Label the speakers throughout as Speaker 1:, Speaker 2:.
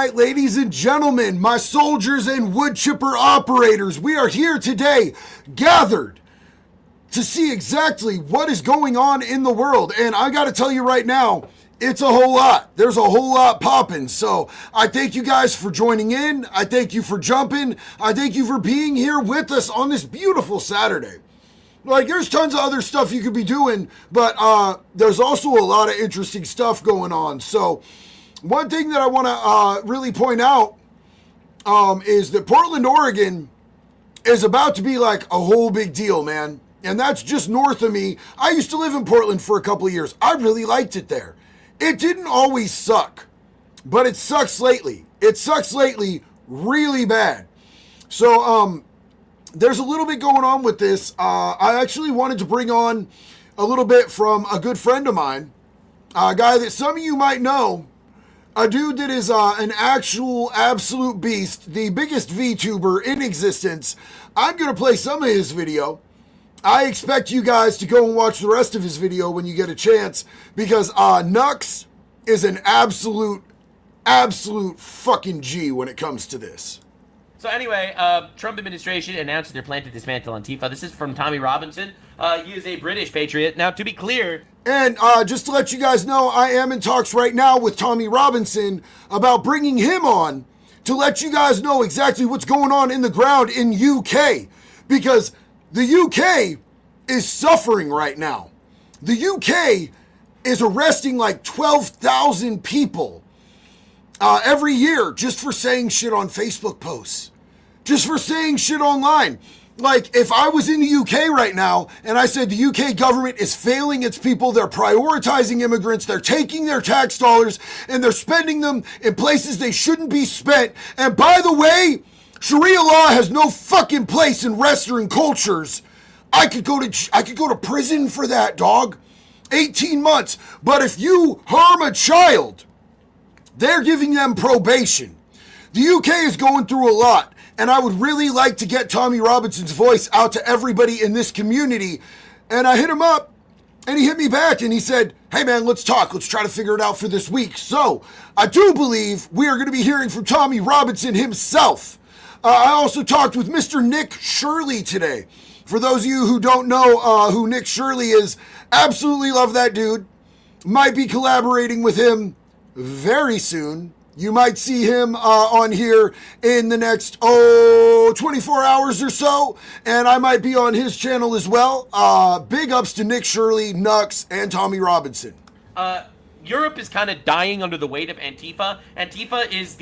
Speaker 1: right, ladies and gentlemen, my soldiers and wood chipper operators, we are here today, gathered to see exactly what is going on in the world. And I got to tell you right now, it's a whole lot. There's a whole lot popping. So I thank you guys for joining in. I thank you for jumping. I thank you for being here with us on this beautiful Saturday. Like, there's tons of other stuff you could be doing, but there's also a lot of interesting stuff going on. So one thing that I want to really point out is that Portland, Oregon is about to be like a whole big deal, man. And that's just north of me. I used to live in Portland for a couple of years. I really liked it there. It didn't always suck, but it sucks lately. It sucks lately really bad. So, there's a little bit going on with this. I actually wanted to bring on a little bit from a good friend of mine, a guy that some of you might know, a dude that is an actual absolute beast, the biggest VTuber in existence. I'm going to play some of his video. I expect you guys to go and watch the rest of his video when you get a chance, because Nux is an absolute fucking G when it comes to this.
Speaker 2: So anyway, Trump administration announced their plan to dismantle Antifa. This is from Tommy Robinson. He is a British patriot. Now, to be clear...
Speaker 1: And just to let you guys know, I am in talks right now with Tommy Robinson about bringing him on to let you guys know exactly what's going on in the ground in UK. Because the UK is suffering right now. The UK is arresting like 12,000 people every year just for saying shit on Facebook posts. Just for saying shit online. Like, if I was in the UK right now and I said the UK government is failing its people, they're prioritizing immigrants, they're taking their tax dollars and they're spending them in places they shouldn't be spent. And by the way, Sharia law has no fucking place in Western cultures. I could go to prison for that, dog. 18 months. But if you harm a child, they're giving them probation. The UK is going through a lot. And I would really like to get Tommy Robinson's voice out to everybody in this community. And I hit him up, and he hit me back, and he said, hey man, let's talk. Let's try to figure it out for this week. So I do believe we are going to be hearing from Tommy Robinson himself. I also talked with Mr. Nick Shirley today. For those of you who don't know who Nick Shirley is, absolutely love that dude. Might be collaborating with him very soon. You might see him on here in the next, 24 hours or so. And I might be on his channel as well. Big ups to Nick Shirley, Nux, and Tommy Robinson.
Speaker 2: Europe is kind of dying under the weight of Antifa. Antifa is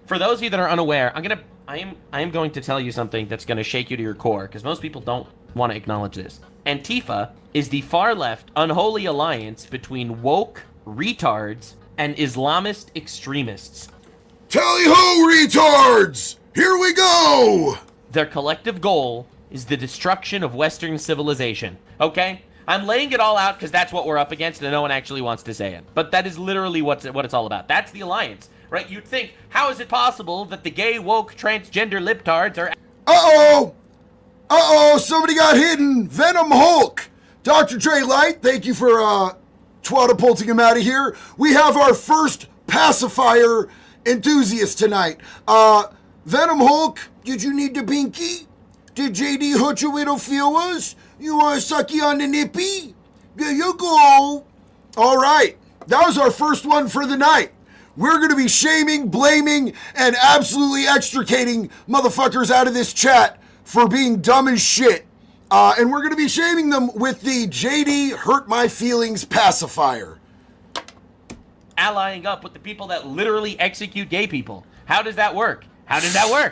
Speaker 2: for those of you that are unaware, I am going to tell you something that's going to shake you to your core, because most people don't want to acknowledge this. Antifa is the far-left, unholy alliance between woke retards and Islamist extremists.
Speaker 1: Tally-ho, retards! Here we go!
Speaker 2: Their collective goal is the destruction of Western civilization, okay? I'm laying it all out because that's what we're up against and no one actually wants to say it. But that is literally what it's all about. That's the alliance, right? You'd think, how is it possible that the gay, woke, transgender libtards are...
Speaker 1: Uh-oh, somebody got hidden. Venom Hulk. Dr. Dre Light, thank you for twatapulting him out of here. We have our first pacifier enthusiast tonight. Venom Hulk, did you need the binky? Did JD hurt your little feelers? You want a sucky on the nippy? There you go. All right, that was our first one for the night. We're going to be shaming, blaming, and absolutely extricating motherfuckers out of this chat for being dumb as shit. And we're going to be shaming them with the JD Hurt My Feelings pacifier.
Speaker 2: Allying up with the people that literally execute gay people. How does that work?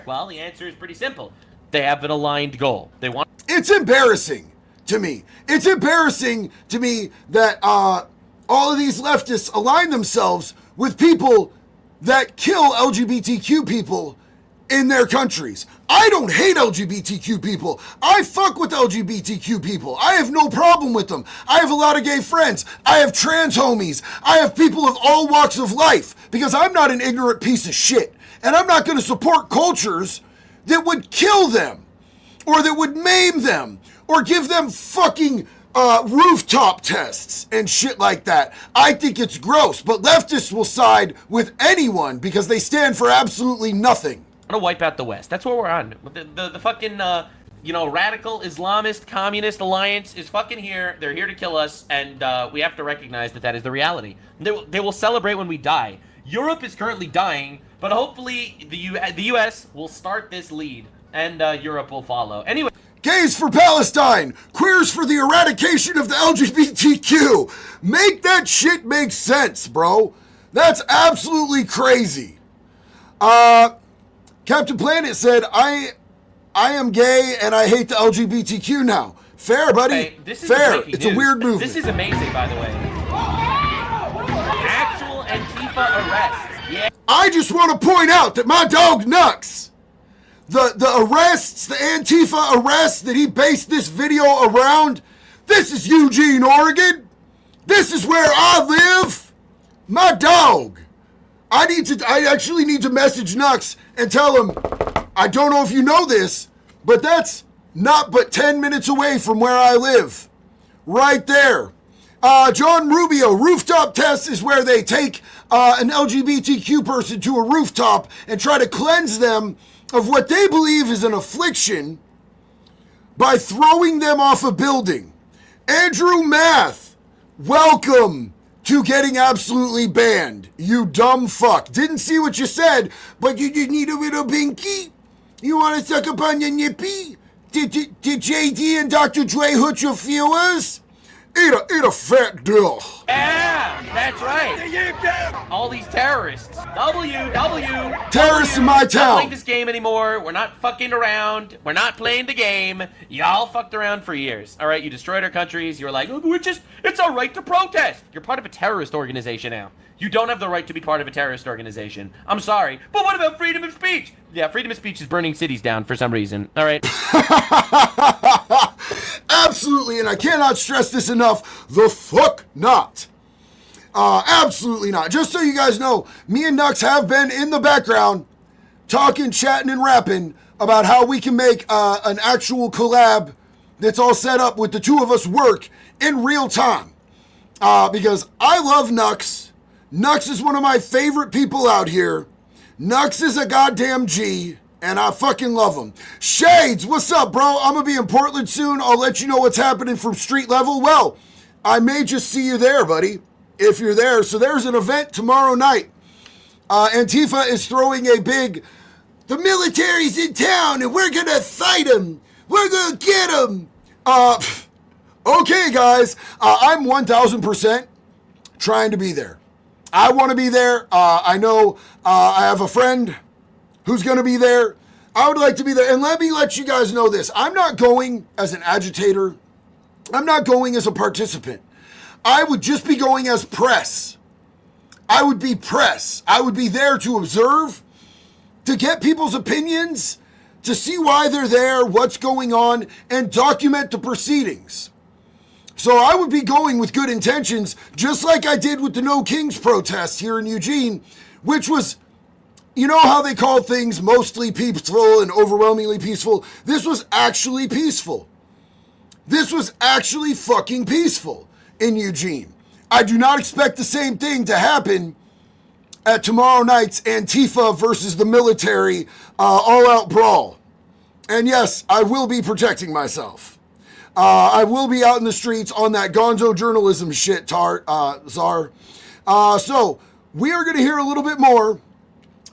Speaker 2: Well, the answer is pretty simple. They have an aligned goal. They want...
Speaker 1: It's embarrassing to me. It's embarrassing to me that all of these leftists align themselves with people that kill LGBTQ people in their countries. I don't hate LGBTQ people. I fuck with LGBTQ people. I have no problem with them. I have a lot of gay friends. I have trans homies. I have people of all walks of life, because I'm not an ignorant piece of shit. And I'm not going to support cultures that would kill them, or that would maim them, or give them fucking rooftop tests and shit like that. I think it's gross, but leftists will side with anyone because they stand for absolutely nothing.
Speaker 2: I'm gonna wipe out the West. That's what we're on. The fucking, radical Islamist communist alliance is fucking here. They're here to kill us, and we have to recognize that is the reality. They will celebrate when we die. Europe is currently dying, but hopefully the U.S. will start this lead, and Europe will follow. Anyway.
Speaker 1: Gays for Palestine, queers for the eradication of the LGBTQ. Make that shit make sense, bro. That's absolutely crazy. Captain Planet said, I am gay and I hate the LGBTQ now. Fair, buddy.
Speaker 2: Hey, this is
Speaker 1: fair. It's
Speaker 2: news.
Speaker 1: A weird movement.
Speaker 2: This is amazing, by the way. Actual Antifa arrests. Yeah.
Speaker 1: I just want to point out that my dog Nux, the arrests, the Antifa arrests that he based this video around, this is Eugene, Oregon. This is where I live. My dog. I actually need to message Nux and tell him, I don't know if you know this, but that's not but 10 minutes away from where I live. Right there. John Rubio, rooftop test is where they take an LGBTQ person to a rooftop and try to cleanse them of what they believe is an affliction by throwing them off a building. Andrew Math, welcome to getting absolutely banned, you dumb fuck. Didn't see what you said, but you did need a little binky? You want to suck upon your nippy? Did JD and Dr. Dre hurt your feelers? Eat a fat dill.
Speaker 2: Yeah, that's right. All these terrorists.
Speaker 1: Terrorists in my
Speaker 2: We're not
Speaker 1: town.
Speaker 2: playing this game anymore. We're not fucking around. We're not playing the game. Y'all fucked around for years. All right, you destroyed our countries. You were like, oh, it's our right to protest. You're part of a terrorist organization now. You don't have the right to be part of a terrorist organization. I'm sorry. But what about freedom of speech? Yeah, freedom of speech is burning cities down for some reason. All right.
Speaker 1: Absolutely, and I cannot stress this enough, the fuck not. Absolutely not. Just so you guys know, me and Nux have been in the background talking, chatting, and rapping about how we can make an actual collab that's all set up with the two of us work in real time. Because I love Nux. Nux is one of my favorite people out here. Nux is a goddamn G, and I fucking love him. Shades, what's up, bro? I'm gonna be in Portland soon. I'll let you know what's happening from street level. Well, I may just see you there, buddy, if you're there. So there's an event tomorrow night. Antifa is throwing a big, the military's in town, and we're gonna fight them. We're gonna get them. Okay, guys, I'm 1,000% trying to be there. I want to be there. I know I have a friend who's going to be there. I would like to be there. And let me let you guys know this. I'm not going as an agitator. I'm not going as a participant. I would just be going as press. I would be press. I would be there to observe, to get people's opinions, to see why they're there, what's going on, and document the proceedings. So I would be going with good intentions, just like I did with the No Kings protest here in Eugene, which was, you know how they call things mostly peaceful and overwhelmingly peaceful? This was actually peaceful. This was actually fucking peaceful in Eugene. I do not expect the same thing to happen at tomorrow night's Antifa versus the military all-out brawl. And yes, I will be protecting myself. I will be out in the streets on that gonzo journalism shit, Czar. So, we are going to hear a little bit more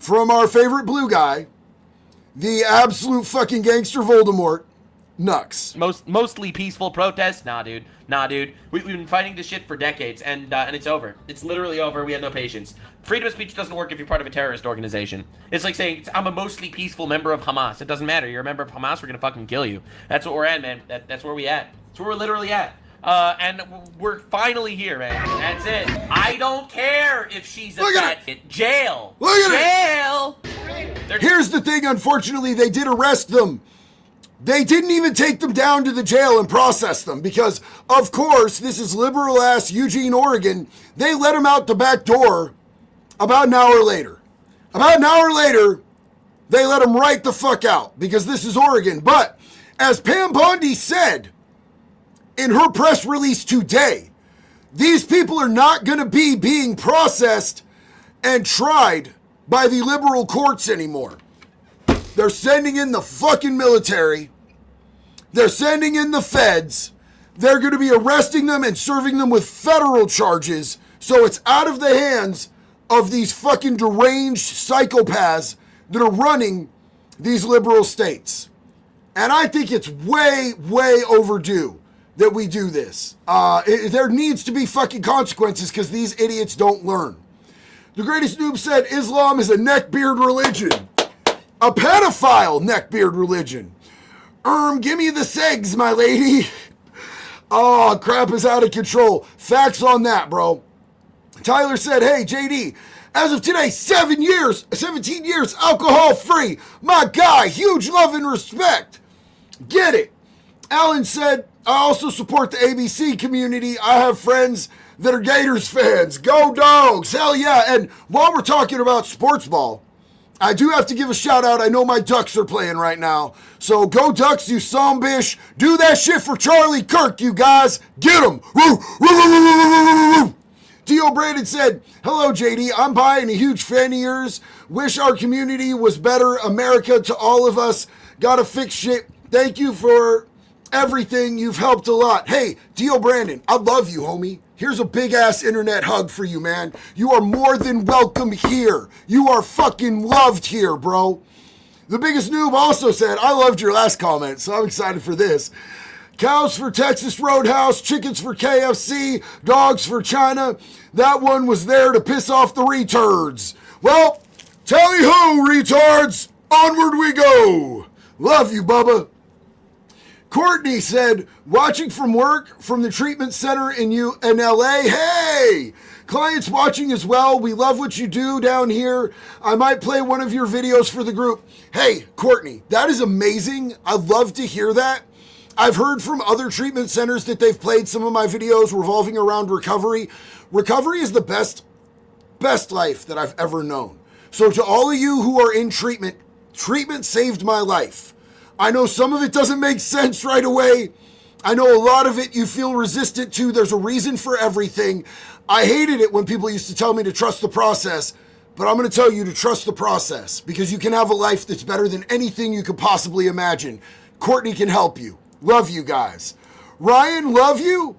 Speaker 1: from our favorite blue guy, the absolute fucking gangster Voldemort, Nux.
Speaker 2: Mostly peaceful protests? Nah, dude. We've been fighting this shit for decades, and it's over. It's literally over. We have no patience. Freedom of speech doesn't work if you're part of a terrorist organization. It's like saying, I'm a mostly peaceful member of Hamas. It doesn't matter. You're a member of Hamas, we're gonna fucking kill you. That's what we're at, man. That's where we at. That's where we're literally at. And we're finally here, man. That's it. I don't care if she's a fat fit. Jail.
Speaker 1: Look at
Speaker 2: Jail.
Speaker 1: Here's the thing, unfortunately, they did arrest them. They didn't even take them down to the jail and process them because, of course, this is liberal-ass Eugene, Oregon. They let them out the back door about an hour later. About an hour later, they let them right the fuck out because this is Oregon. But as Pam Bondi said, in her press release today. These people are not going to be being processed and tried by the liberal courts anymore. They're sending in the fucking military. They're sending in the feds. They're going to be arresting them and serving them with federal charges. So it's out of the hands of these fucking deranged psychopaths that are running these liberal states. And I think it's way, way overdue that we do this. There needs to be fucking consequences because these idiots don't learn. The Greatest Noob said Islam is a neckbeard religion. A pedophile neckbeard religion. Give me the segs, my lady. Oh, crap is out of control. Facts on that, bro. Tyler said, hey, JD, as of today, 17 years, alcohol free. My guy, huge love and respect. Get it. Alan said, I also support the ABC community. I have friends that are Gators fans. Go Dogs. Hell yeah. And while we're talking about sports ball, I do have to give a shout out. I know my Ducks are playing right now. So go Ducks, you sombish. Do that shit for Charlie Kirk, you guys. Get him. T.O. Brandon said, hello, JD. I'm buying a huge fan of yours. Wish our community was better. America to all of us. Gotta fix shit. Thank you for everything. You've helped a lot. Hey, T.O. Brandon, I love you, homie. Here's a big-ass internet hug for you, man. You are more than welcome here. You are fucking loved here, bro. The Biggest Noob also said, I loved your last comment, so I'm excited for this. Cows for Texas Roadhouse, chickens for KFC, dogs for China. That one was there to piss off the retards. Well, tally-ho, retards. Onward we go. Love you, Bubba. Courtney said, watching from work from the treatment center in LA. Hey, clients watching as well. We love what you do down here. I might play one of your videos for the group. Hey, Courtney, that is amazing. I love to hear that. I've heard from other treatment centers that they've played some of my videos revolving around recovery. Recovery is the best life that I've ever known. So to all of you who are in treatment, treatment saved my life. I know some of it doesn't make sense right away. I know a lot of it you feel resistant to. There's a reason for everything. I hated it when people used to tell me to trust the process, but I'm going to tell you to trust the process because you can have a life that's better than anything you could possibly imagine. Courtney can help you. Love you guys. Ryan, love you.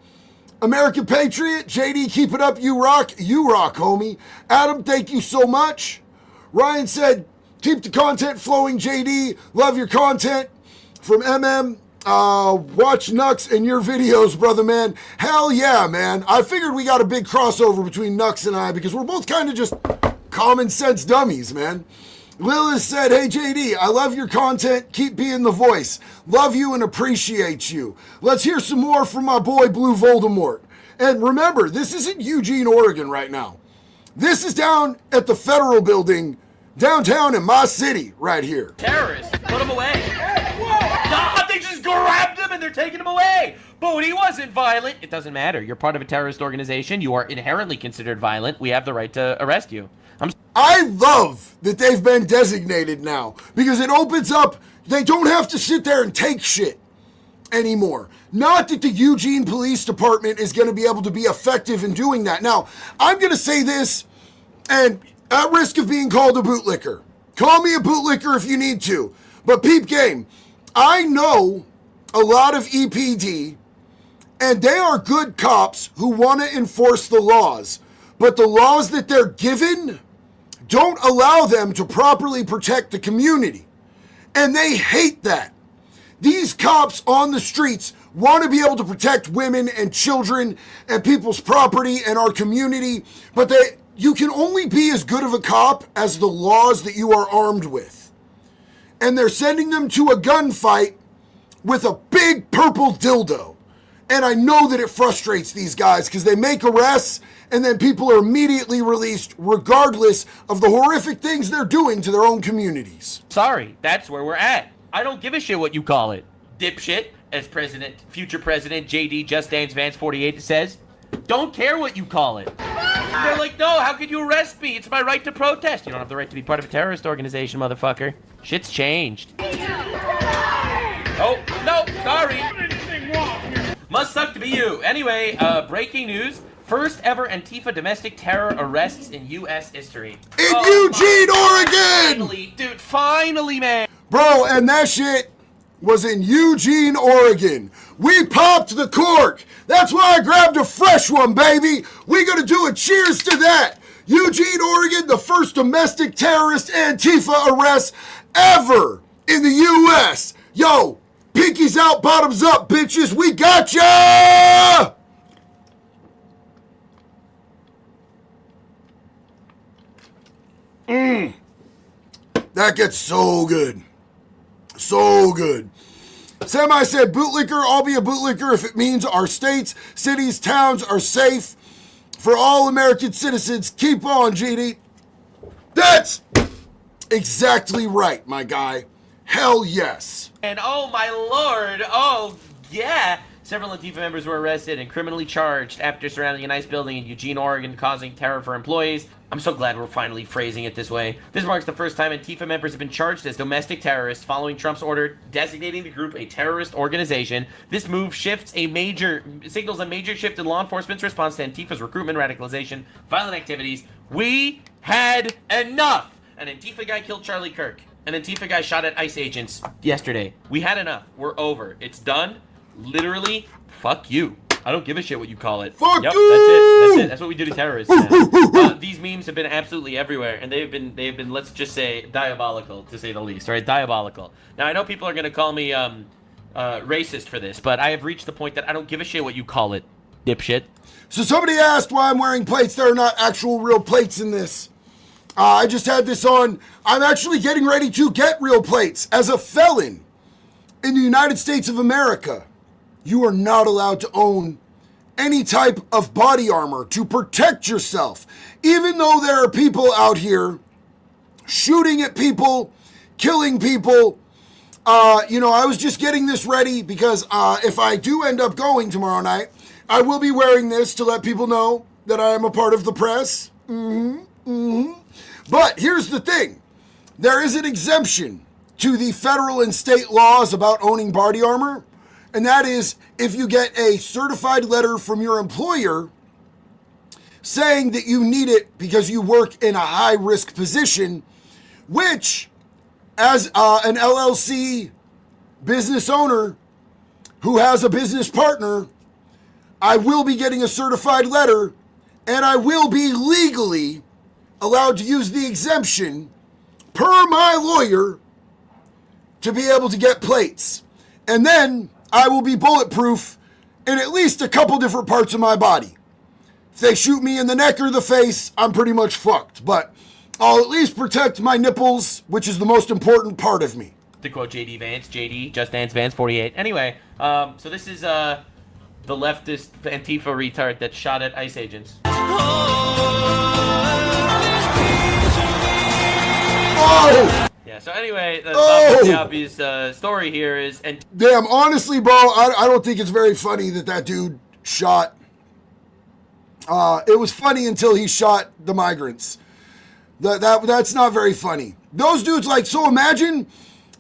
Speaker 1: American Patriot, JD, keep it up. You rock, homie. Adam, thank you so much. Ryan said, keep the content flowing, JD. Love your content. From MM, watch Nux and your videos, brother, man. Hell yeah, man. I figured we got a big crossover between Nux and I because we're both kind of just common sense dummies, man. Lilith said, hey, JD, I love your content. Keep being the voice. Love you and appreciate you. Let's hear some more from my boy, Blue Voldemort. And remember, this isn't Eugene, Oregon right now. This is down at the federal building downtown in my city right here.
Speaker 2: Terrorists, put him away. Nah, they just grabbed him and they're taking him away. But he wasn't violent. It doesn't matter. You're part of a terrorist organization. You are inherently considered violent. We have the right to arrest you.
Speaker 1: I love that they've been designated now because it opens up. They don't have to sit there and take shit anymore. Not that the Eugene Police Department is going to be able to be effective in doing that. Now, I'm going to say this, and at risk of being called a bootlicker, call me a bootlicker if you need to. But peep game, I know a lot of EPD, and they are good cops who want to enforce the laws. But the laws that they're given don't allow them to properly protect the community. And they hate that. These cops on the streets want to be able to protect women and children and people's property and our community, but you can only be as good of a cop as the laws that you are armed with. And they're sending them to a gunfight with a big purple dildo. And I know that it frustrates these guys because they make arrests and then people are immediately released regardless of the horrific things they're doing to their own communities.
Speaker 2: Sorry, that's where we're at. I don't give a shit what you call it. Dipshit, as future President JD Just Dance Vance 48 says, don't care what you call it. They're like, no, how could you arrest me? It's my right to protest. You don't have the right to be part of a terrorist organization, motherfucker. Shit's changed. Oh, no, sorry. Must suck to be you. Anyway, breaking news. First ever Antifa domestic terror arrests in U.S. history.
Speaker 1: In Eugene, Oregon!
Speaker 2: Finally, dude, finally, man.
Speaker 1: Bro, and that shit was in Eugene, Oregon. We popped the cork. That's why I grabbed a fresh one, baby. We gonna do a cheers to that. Eugene, Oregon, the first domestic terrorist Antifa arrest ever in the U.S. Yo, pinkies out, bottoms up, bitches. We got ya! That gets so good. So good. Semi said, bootlicker, I'll be a bootlicker if it means our states, cities, towns are safe for all American citizens. Keep on, GD. That's exactly right, my guy. Hell yes.
Speaker 2: And oh my lord, oh yeah. Several Antifa members were arrested and criminally charged after surrounding a nice building in Eugene, Oregon, causing terror for employees. I'm so glad we're finally phrasing it this way. This marks the first time Antifa members have been charged as domestic terrorists following Trump's order designating the group a terrorist organization. This move signals a major shift in law enforcement's response to Antifa's recruitment, radicalization, violent activities. We had enough. An Antifa guy killed Charlie Kirk. An Antifa guy shot at ICE agents yesterday. We had enough. We're over. It's done. Literally, fuck you. I don't give a shit what you call it.
Speaker 1: Fuck you!
Speaker 2: That's it. That's what we do to terrorists now. These memes have been absolutely everywhere, and they've been, let's just say, diabolical, to say the least. All right, diabolical. Now, I know people are going to call me racist for this, but I have reached the point that I don't give a shit what you call it, dipshit.
Speaker 1: So somebody asked why I'm wearing plates. There are not actual real plates in this. I just had this on. I'm actually getting ready to get real plates. As a felon in the United States of America, you are not allowed to own any type of body armor to protect yourself. Even though there are people out here shooting at people, killing people. I was just getting this ready because if I do end up going tomorrow night, I will be wearing this to let people know that I am a part of the press. But here's the thing. There is an exemption to the federal and state laws about owning body armor. And that is if you get a certified letter from your employer saying that you need it because you work in a high-risk position, which, as an LLC business owner who has a business partner, I will be getting a certified letter, and I will be legally allowed to use the exemption, per my lawyer, to be able to get plates. And then I will be bulletproof in at least a couple different parts of my body. If they shoot me in the neck or the face, I'm pretty much fucked. But I'll at least protect my nipples, which is the most important part of me.
Speaker 2: To quote JD Vance, JD, Just Dance Vance 48. Anyway, so this is the leftist Antifa retard that shot at ICE agents.
Speaker 1: Oh!
Speaker 2: Yeah, so anyway, the obvious story here is...
Speaker 1: Damn, honestly, bro, I don't think it's very funny that dude shot. It was funny until he shot the migrants. That's not very funny. Those dudes, so imagine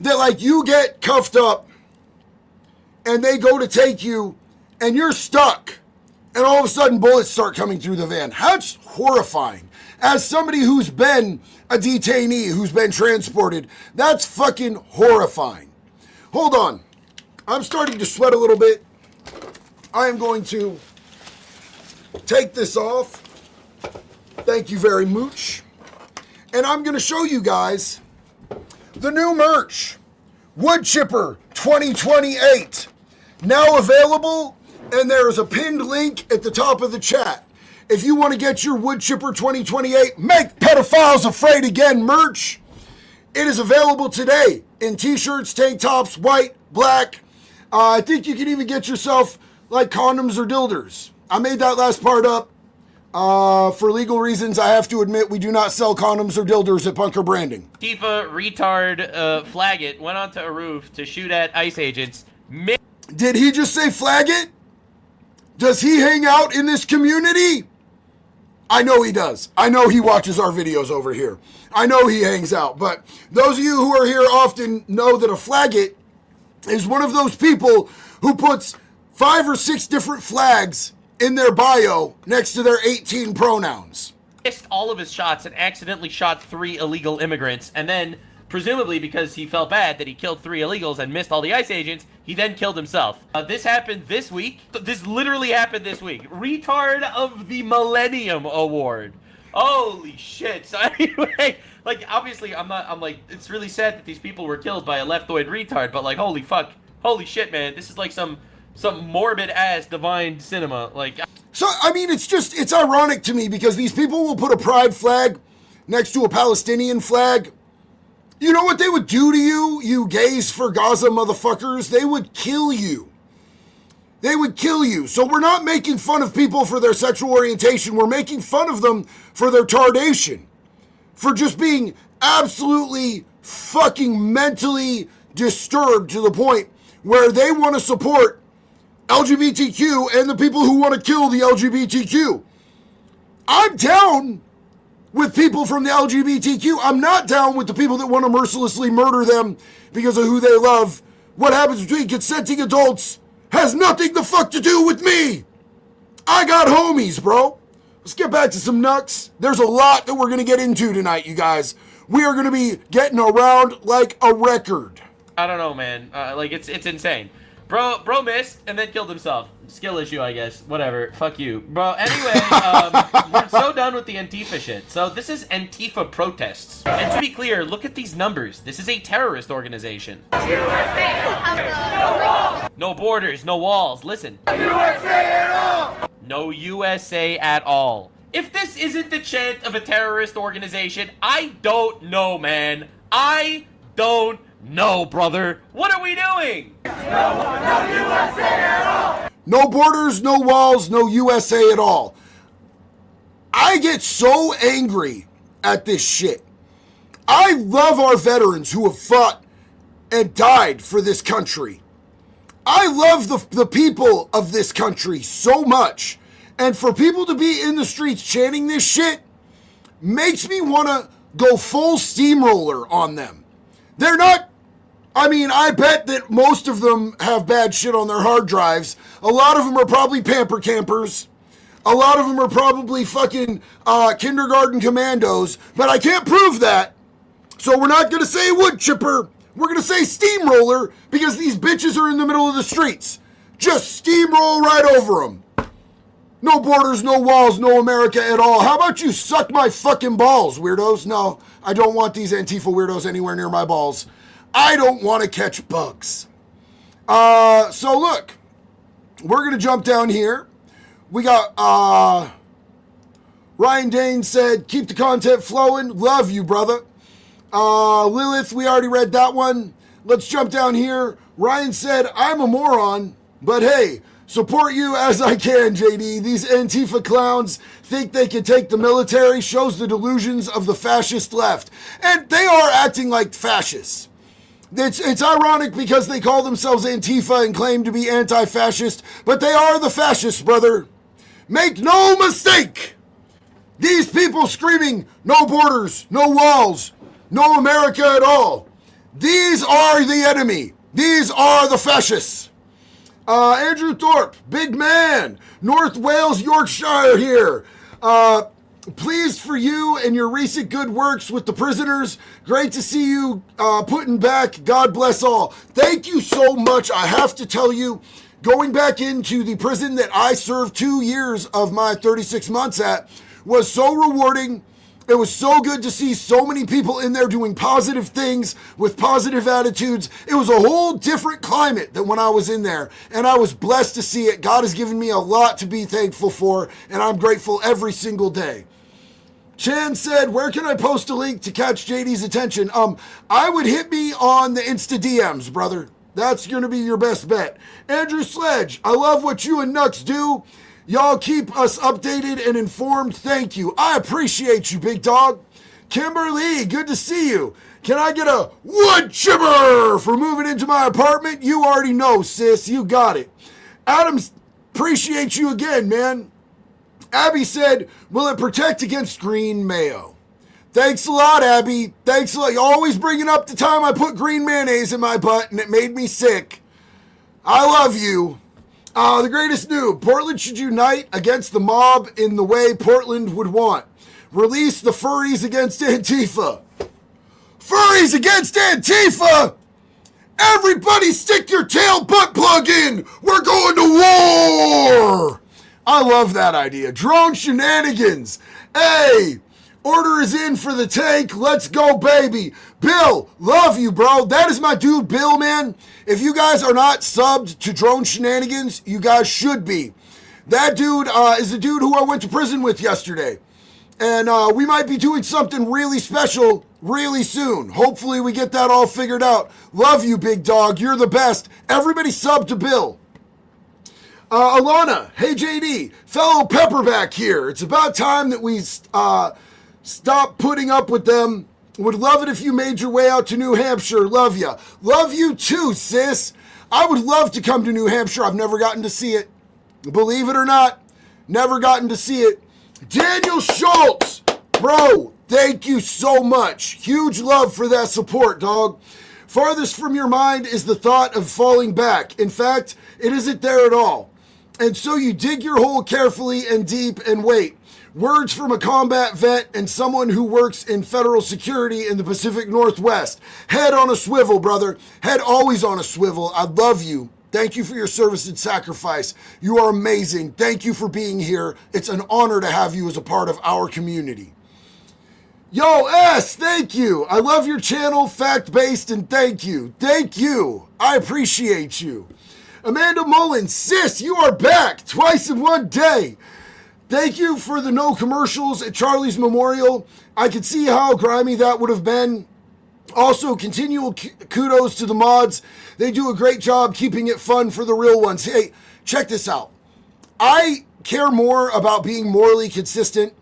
Speaker 1: that, you get cuffed up and they go to take you and you're stuck and all of a sudden bullets start coming through the van. That's horrifying. As somebody who's been a detainee, who's been transported, that's fucking horrifying. Hold on. I'm starting to sweat a little bit. I am going to take this off. Thank you very much. And I'm going to show you guys the new merch. Wood Chipper 2028. Now available, and there is a pinned link at the top of the chat. If you want to get your Wood Chipper 2028 Make Pedophiles Afraid Again merch, it is available today in t-shirts, tank tops, white, black. I think you can even get yourself condoms or dilders. I made that last part up. For legal reasons, I have to admit we do not sell condoms or dilders at Bunker Branding.
Speaker 2: Antifa retard flag it went onto a roof to shoot at ICE agents.
Speaker 1: Did he just say flag it? Does he hang out in this community? I know he does. I know he watches our videos over here. I know he hangs out. But those of you who are here often know that a flaggot is one of those people who puts 5 or 6 different flags in their bio next to their 18 pronouns.
Speaker 2: Missed all of his shots and accidentally shot 3 illegal immigrants, and then, presumably because he felt bad that he killed 3 illegals and missed all the ICE agents, he then killed himself. This happened this week. This literally happened this week. Retard of the Millennium Award. Holy shit. So anyway, like, obviously, I'm like, it's really sad that these people were killed by a leftoid retard, but, like, holy fuck. Holy shit, man. This is like some morbid-ass divine cinema. Like...
Speaker 1: So, I mean, it's ironic to me because these people will put a pride flag next to a Palestinian flag. You know what they would do to you, you gays for Gaza motherfuckers? They would kill you. They would kill you. So we're not making fun of people for their sexual orientation. We're making fun of them for their tardation. For just being absolutely fucking mentally disturbed to the point where they want to support LGBTQ and the people who want to kill the LGBTQ. I'm down with people from the LGBTQ. I'm not down with the people that want to mercilessly murder them because of who they love. What happens between consenting adults has nothing the fuck to do with me. I got homies, bro. Let's get back to some nuts. There's a lot that we're going to get into tonight, you guys. We are going to be getting around like a record.
Speaker 2: I don't know, man. Like, it's insane. Bro missed and then killed himself. Skill issue, I guess. Whatever. Fuck you. Bro, anyway, we're so done with the Antifa shit. So this is Antifa protests. And to be clear, look at these numbers. This is a terrorist organization. No borders, no walls. Listen. USA at all! No USA at all. If this isn't the chant of a terrorist organization, I don't know, man. I don't know, brother. What are we doing? No USA at all.
Speaker 1: No borders, no walls, no USA at all. I get so angry at this shit. I love our veterans who have fought and died for this country. I love the people of this country so much. And for people to be in the streets chanting this shit makes me want to go full steamroller on them. They're not... I mean, I bet that most of them have bad shit on their hard drives. A lot of them are probably pamper campers. A lot of them are probably fucking kindergarten commandos. But I can't prove that. So we're not going to say wood chipper. We're going to say steamroller because these bitches are in the middle of the streets. Just steamroll right over them. No borders, no walls, no America at all. How about you suck my fucking balls, weirdos? No, I don't want these Antifa weirdos anywhere near my balls. I don't want to catch bugs. So look, we're going to jump down here. We got, Ryan Dane said, keep the content flowing. Love you, brother. Lilith, we already read that one. Let's jump down here. Ryan said, I'm a moron, but hey, support you as I can, JD. These Antifa clowns think they can take the military, shows the delusions of the fascist left. And they are acting like fascists. It's ironic because they call themselves Antifa and claim to be anti-fascist, but they are the fascists, brother. Make no mistake. These people screaming, no borders, no walls, no America at all. These are the enemy. These are the fascists. Andrew Thorpe, big man, North Wales, Yorkshire here. Pleased for you and your recent good works with the prisoners. Great to see you putting back. God bless all. Thank you so much. I have to tell you, going back into the prison that I served 2 years of my 36 months at was so rewarding. It was so good to see so many people in there doing positive things with positive attitudes. It was a whole different climate than when I was in there, and I was blessed to see it. God has given me a lot to be thankful for, and I'm grateful every single day. Chan said, where can I post a link to catch JD's attention? I would hit me on the Insta DMs, brother. That's going to be your best bet. Andrew Sledge, I love what you and Nux do. Y'all keep us updated and informed. Thank you. I appreciate you, big dog. Kimberly, good to see you. Can I get a wood chipper for moving into my apartment? You already know, sis. You got it. Adams, appreciate you again, man. Abby said, will it protect against green mayo? Thanks a lot, Abby. Thanks a lot. You're always bringing up the time I put green mayonnaise in my butt and it made me sick. I love you. The greatest noob. Portland should unite against the mob in the way Portland would want. Release the furries against Antifa. Furries against Antifa! Everybody stick your tail butt plug in! We're going to war! I love that idea. Drone shenanigans. Hey, order is in for the tank. Let's go, baby. Bill, love you, bro. That is my dude, Bill, man. If you guys are not subbed to Drone Shenanigans, you guys should be. That dude is the dude who I went to prison with yesterday. And we might be doing something really special really soon. Hopefully we get that all figured out. Love you, big dog. You're the best. Everybody sub to Bill. Alana, hey JD, fellow Pepperback here. It's about time that we stop putting up with them. Would love it if you made your way out to New Hampshire. Love ya. Love you too, sis. I would love to come to New Hampshire. I've never gotten to see it. Believe it or not, never gotten to see it. Daniel Schultz, bro, thank you so much. Huge love for that support, dog. Farthest from your mind is the thought of falling back. In fact, it isn't there at all. And so you dig your hole carefully and deep and wait. Words from a combat vet and someone who works in federal security in the Pacific Northwest. Head on a swivel, brother. Head always on a swivel. I love you. Thank you for your service and sacrifice. You are amazing. Thank you for being here. It's an honor to have you as a part of our community. Yo, S, thank you. I love your channel, fact-based, and thank you. Thank you. I appreciate you. Amanda Mullins, sis, you are back twice in one day. Thank you for the no commercials at Charlie's Memorial. I could see how grimy that would have been. Also, continual kudos to the mods. They do a great job keeping it fun for the real ones. Hey, check this out. I care more about being morally consistent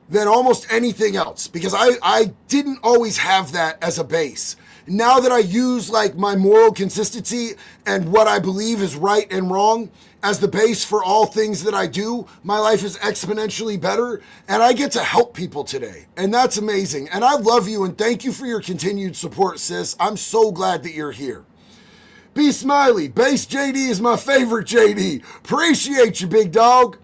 Speaker 1: than almost anything else because I didn't always have that as a base. Now that I use like my moral consistency and what I believe is right and wrong as the base for all things that I do, my life is exponentially better and I get to help people today. And that's amazing. And I love you and thank you for your continued support, sis. I'm so glad that you're here. Be Smiley. Base JD is my favorite JD. Appreciate you, big dog.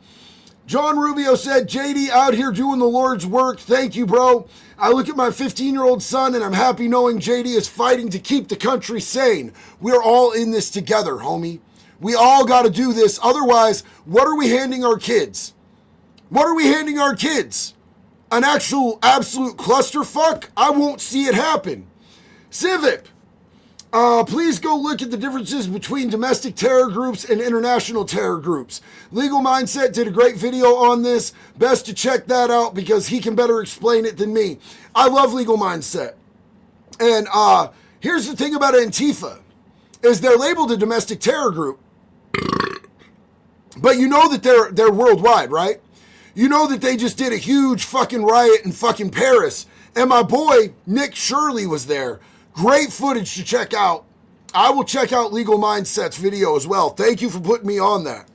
Speaker 1: John Rubio said, JD out here doing the Lord's work. Thank you, bro. I look at my 15-year-old son and I'm happy knowing JD is fighting to keep the country sane. We're all in this together, homie. We all got to do this. Otherwise, what are we handing our kids? What are we handing our kids? An actual absolute clusterfuck? I won't see it happen. Civic. Please go look at the differences between domestic terror groups and international terror groups. Legal Mindset did a great video on this. Best to check that out because he can better explain it than me. I love Legal Mindset. And here's the thing about Antifa, is they're labeled a domestic terror group. But you know that they're worldwide, right? You know that they just did a huge fucking riot in fucking Paris. And my boy, Nick Shirley, was there. Great footage to check out. I will check out Legal Mindset's video as well. Thank you for putting me on that.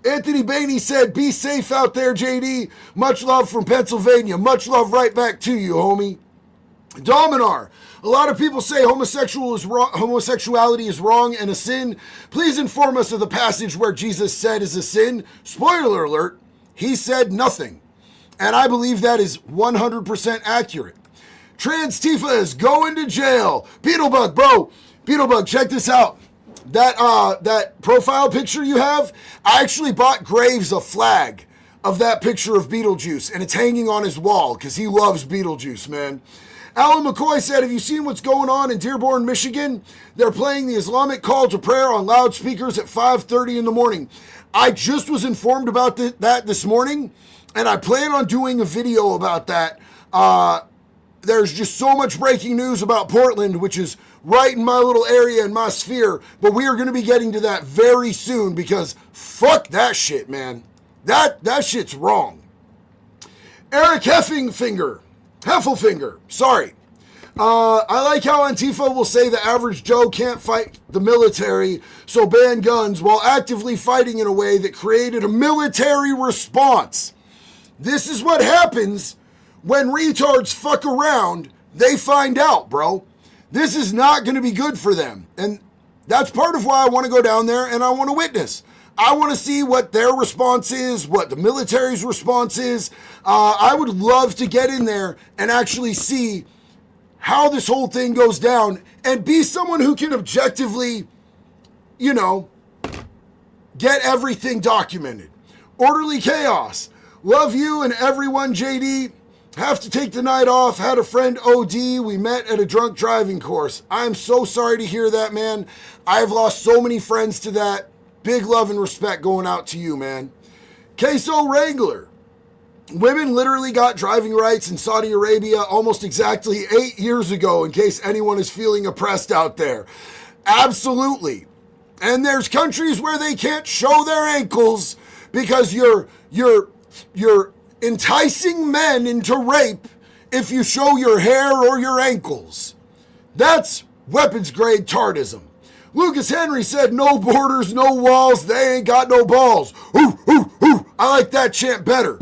Speaker 1: Anthony Bainey said, be safe out there, JD. Much love from Pennsylvania. Much love right back to you, homie. Dominar. A lot of people say homosexuality is wrong and a sin. Please inform us of the passage where Jesus said is a sin. Spoiler alert, he said nothing. And I believe that is 100% accurate. Trans Tifa is going to jail. Beetlebug, bro. Beetlebug, check this out. That profile picture you have, I actually bought Graves a flag of that picture of Beetlejuice, and it's hanging on his wall because he loves Beetlejuice, man. Alan McCoy said, have you seen what's going on in Dearborn, Michigan? They're playing the Islamic call to prayer on loudspeakers at 5:30 in the morning. I just was informed about that this morning, and I plan on doing a video about that. There's just so much breaking news about Portland, which is right in my little area in my sphere, but we are going to be getting to that very soon because fuck that shit, man. That shit's wrong. Eric Heffelfinger, sorry. I like how Antifa will say the average Joe can't fight the military, so ban guns while actively fighting in a way that created a military response. This is what happens when retards fuck around, they find out, bro. This is not going to be good for them. And That's part of why I want to go down there and I want to witness. I want to see what their response is, what the military's response is. I would love to get in there and actually see how this whole thing goes down and be someone who can objectively, get everything documented. Orderly chaos. Love you and everyone, JD. Have to take the night off. Had a friend OD. We met at a drunk driving course. I'm so sorry to hear that, man. I've lost so many friends to that. Big love and respect going out to you, man. Queso Wrangler. Women literally got driving rights in Saudi Arabia almost exactly 8 years ago, in case anyone is feeling oppressed out there. Absolutely. And there's countries where they can't show their ankles because you're enticing men into rape if you show your hair or your ankles. That's weapons grade tardism. Lucas Henry said, no borders, no walls, they ain't got no balls. Ooh, ooh, ooh. I like that chant better.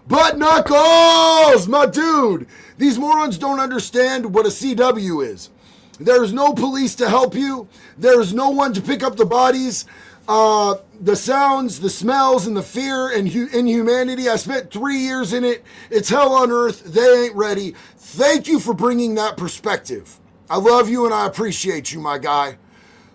Speaker 1: Butt knuckles, my dude. These morons don't understand what a CW is. There's no police to help you. There's no one to pick up the bodies. The sounds, the smells, and the fear and inhumanity. I spent 3 years in it. It's hell on earth. They ain't ready. Thank you for bringing that perspective. I love you and I appreciate you, my guy.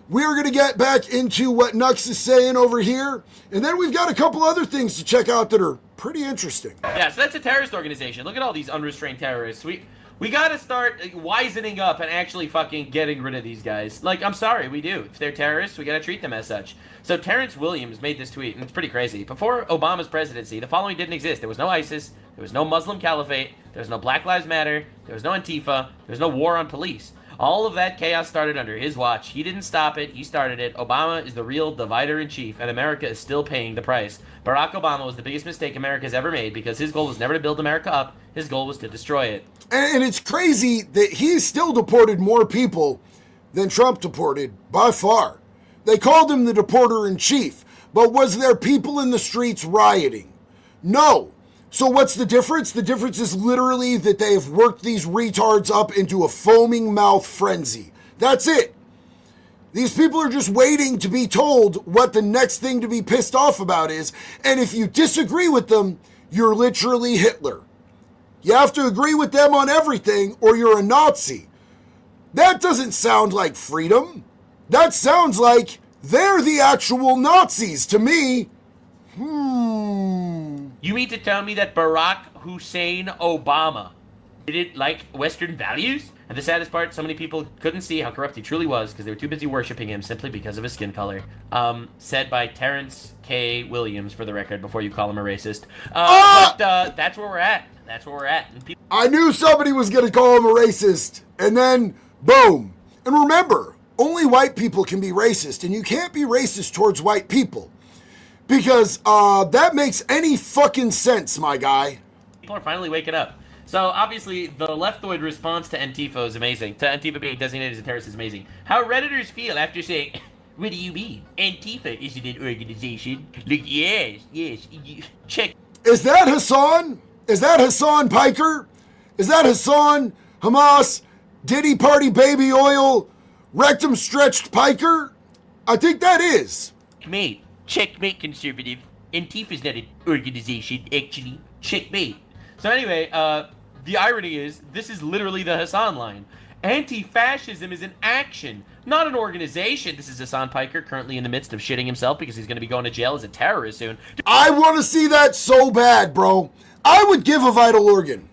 Speaker 1: We're going to get back into what Nux is saying over here. And then we've got a couple other things to check out that are pretty interesting.
Speaker 2: Yeah, so that's a terrorist organization. Look at all these unrestrained terrorists. We got to start wisening up and actually fucking getting rid of these guys. Like, I'm sorry, we do. If they're terrorists, we got to treat them as such. So Terrence Williams made this tweet, and it's pretty crazy. Before Obama's presidency, the following didn't exist. There was no ISIS. There was no Muslim Caliphate. There was no Black Lives Matter. There was no Antifa. There was no war on police. All of that chaos started under his watch. He didn't stop it. He started it. Obama is the real divider-in-chief, and America is still paying the price. Barack Obama was the biggest mistake America's ever made because his goal was never to build America up. His goal was to destroy it.
Speaker 1: And it's crazy that he still deported more people than Trump deported, by far. They called him the deporter-in-chief, but was there people in the streets rioting? No. So what's the difference? The difference is literally that they have worked these retards up into a foaming mouth frenzy. That's it. These people are just waiting to be told what the next thing to be pissed off about is, and if you disagree with them, you're literally Hitler. You have to agree with them on everything, or you're a Nazi. That doesn't sound like freedom. That sounds like they're the actual Nazis to me.
Speaker 2: You mean to tell me that Barack Hussein Obama didn't like Western values? And the saddest part, so many people couldn't see how corrupt he truly was because they were too busy worshiping him simply because of his skin color. Said by Terrence K. Williams, for the record, before you call him a racist. But that's where we're at. That's where we're at. And
Speaker 1: I knew somebody was going to call him a racist. And then, boom. And remember, only white people can be racist. And you can't be racist towards white people. Because that makes any fucking sense, my guy.
Speaker 2: People are finally waking up. So, obviously, the leftoid response to Antifa is amazing. To Antifa being designated as a terrorist is amazing. How Redditors feel after saying, what do you mean? Antifa isn't an organization. Like, yes, check.
Speaker 1: Is that Hassan? Is that Hassan Piker? Is that Hassan, Hamas, Diddy Party Baby Oil, Rectum Stretched Piker? I think that is.
Speaker 2: Mate, checkmate, conservative. Antifa's not an organization, actually. Checkmate. So anyway, the irony is, this is literally the Hassan line. Anti-fascism is an action, not an organization. This is Hassan Piker, currently in the midst of shitting himself because he's going to be going to jail as a terrorist soon.
Speaker 1: I want to see that so bad, bro. I would give a vital organ.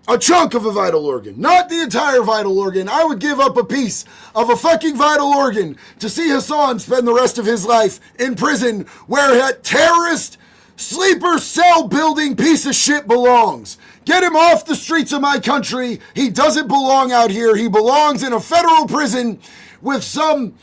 Speaker 1: A chunk of a vital organ. Not the entire vital organ. I would give up a piece of a fucking vital organ to see Hassan spend the rest of his life in prison where a terrorist sleeper cell building piece of shit belongs. Get him off the streets of my country. He doesn't belong out here. He belongs in a federal prison with some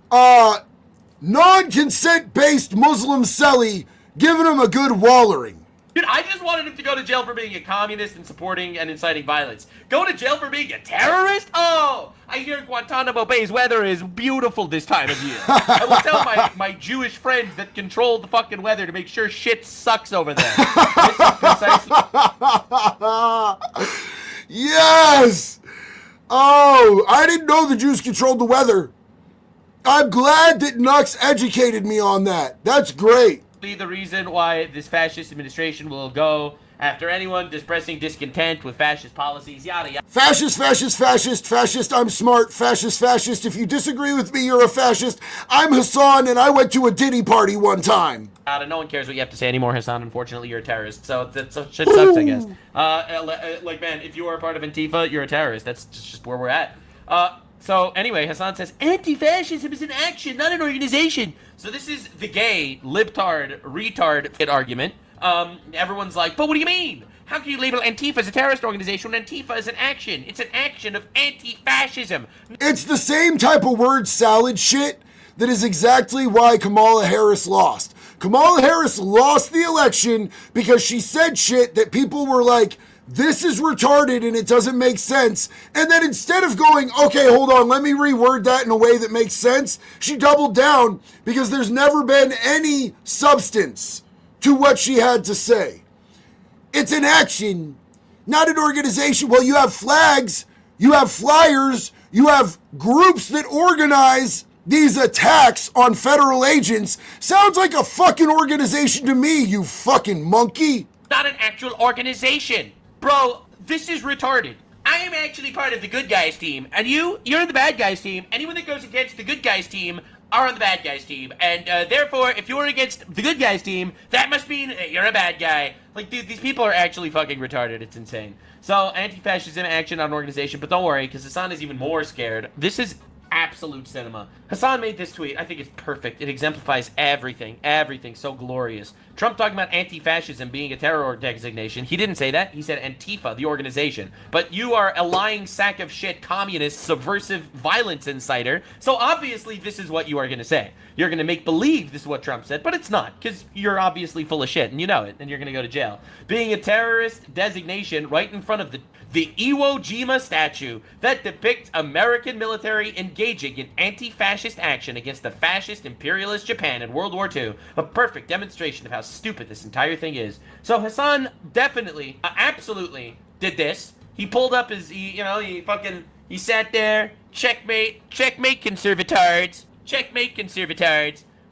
Speaker 1: non-consent-based Muslim celly giving him a good wallering.
Speaker 2: Dude, I just wanted him to go to jail for being a communist and supporting and inciting violence. Go to jail for being a terrorist? Oh, I hear Guantanamo Bay's weather is beautiful this time of year. I will tell my Jewish friends that control the fucking weather to make sure shit sucks over there. This is precisely...
Speaker 1: Yes! Oh, I didn't know the Jews controlled the weather. I'm glad that Nux educated me on that. That's great.
Speaker 2: The reason why this fascist administration will go after anyone expressing discontent with fascist policies, yada yada.
Speaker 1: Fascist, fascist, fascist, fascist, I'm smart, fascist, fascist. If you disagree with me, you're a fascist. I'm Hassan, and I went to a Diddy party one time.
Speaker 2: No one cares what you have to say anymore, Hassan. Unfortunately, you're a terrorist. So shit sucks, I guess. Like, man, if you are a part of Antifa, you're a terrorist. That's just where we're at. So anyway, Hassan says, anti-fascism is an action, not an organization. So this is the gay, libtard, retard argument. Everyone's like, but what do you mean? How can you label Antifa as a terrorist organization when Antifa is an action? It's an action of anti-fascism.
Speaker 1: It's the same type of word salad shit that is exactly why Kamala Harris lost. Kamala Harris lost the election because she said shit that people were like, this is retarded and it doesn't make sense. And then instead of going, okay, hold on, let me reword that in a way that makes sense, she doubled down because there's never been any substance to what she had to say. It's an action, not an organization. Well, you have flags, you have flyers, you have groups that organize these attacks on federal agents. Sounds like a fucking organization to me, you fucking monkey.
Speaker 2: Not an actual organization. Bro, this is retarded. I am actually part of the good guys team, and you're the bad guys team. Anyone that goes against the good guys team are on the bad guys team, and therefore, if you're against the good guys team, that must mean you're a bad guy. Like, dude, these people are actually fucking retarded. It's insane. So, anti-fascism action on organization, but don't worry, because Hassan is even more scared. This is absolute cinema. Hassan made this tweet. I think it's perfect. It exemplifies everything so glorious. Trump talking about anti-fascism being a terror designation. He didn't say that. He said Antifa, the organization. But you are a lying sack of shit, communist, subversive, violence inciter. So obviously this is what you are going to say. You're going to make believe this is what Trump said, but it's not, because you're obviously full of shit, and you know it, and you're going to go to jail. Being a terrorist designation right in front of the Iwo Jima statue that depicts American military engaging in anti-fascist action against the fascist imperialist Japan in World War II. A perfect demonstration of how stupid this entire thing is. So Hassan definitely, absolutely did this. He pulled up his, he sat there, checkmate, conservatards,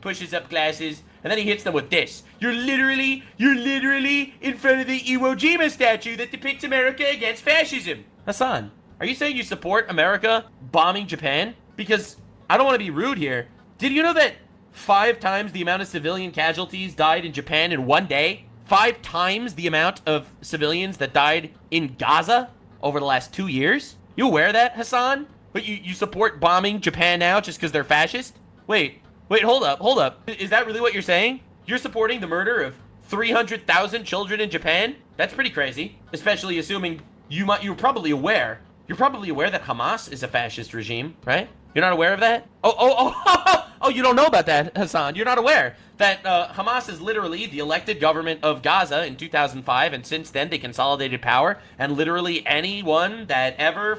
Speaker 2: pushes up glasses, and then he hits them with this. You're literally in front of the Iwo Jima statue that depicts America against fascism. Hassan, are you saying you support America bombing Japan? Because I don't want to be rude here. Did you know that 5 times the amount of civilian casualties died in Japan in one day? 5 times the amount of civilians that died in Gaza over the last 2 years? You aware of that, Hassan? But you support bombing Japan now just because they're fascist? Wait, hold up. Is that really what you're saying? You're supporting the murder of 300,000 children in Japan? That's pretty crazy. Especially assuming you're probably aware that Hamas is a fascist regime, right? You're not aware of that? Oh, you don't know about that, Hassan. You're not aware that Hamas is literally the elected government of Gaza in 2005, and since then they consolidated power, and literally anyone that ever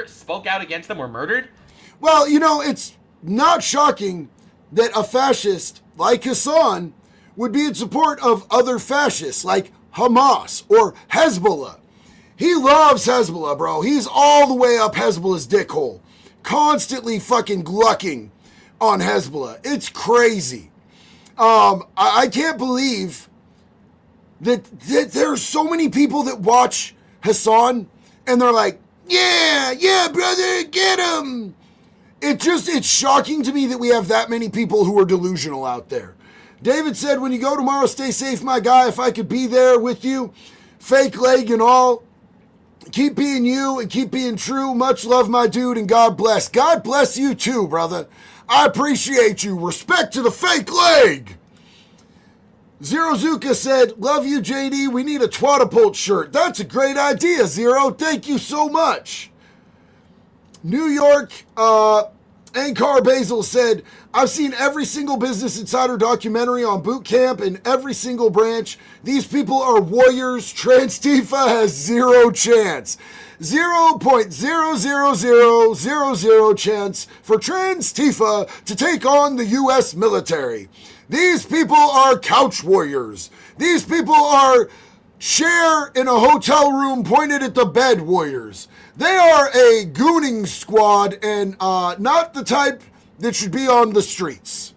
Speaker 2: spoke out against them were murdered?
Speaker 1: Well, it's not shocking that a fascist like Hassan would be in support of other fascists like Hamas or Hezbollah. He loves Hezbollah, bro. He's all the way up Hezbollah's dickhole, constantly fucking glucking on Hezbollah. It's crazy. I can't believe that there's so many people that watch Hassan and they're like, yeah, brother, get him. It's shocking to me that we have that many people who are delusional out there. David said, when you go tomorrow, stay safe, my guy. If I could be there with you, fake leg and all, keep being you and keep being true. Much love, my dude, and God bless. God bless you too, brother. I appreciate you. Respect to the fake leg. Zero Zuka said, love you, JD. We need a Twatapult shirt. That's a great idea, Zero. Thank you so much. New York, Ankar Basil said, I've seen every single Business Insider documentary on boot camp in every single branch. These people are warriors. Transtifa has zero chance. 0.00000 chance for Transtifa to take on the U.S. military. These people are couch warriors. These people are share in a hotel room pointed at the bed warriors. They are a gooning squad and not the type that should be on the streets.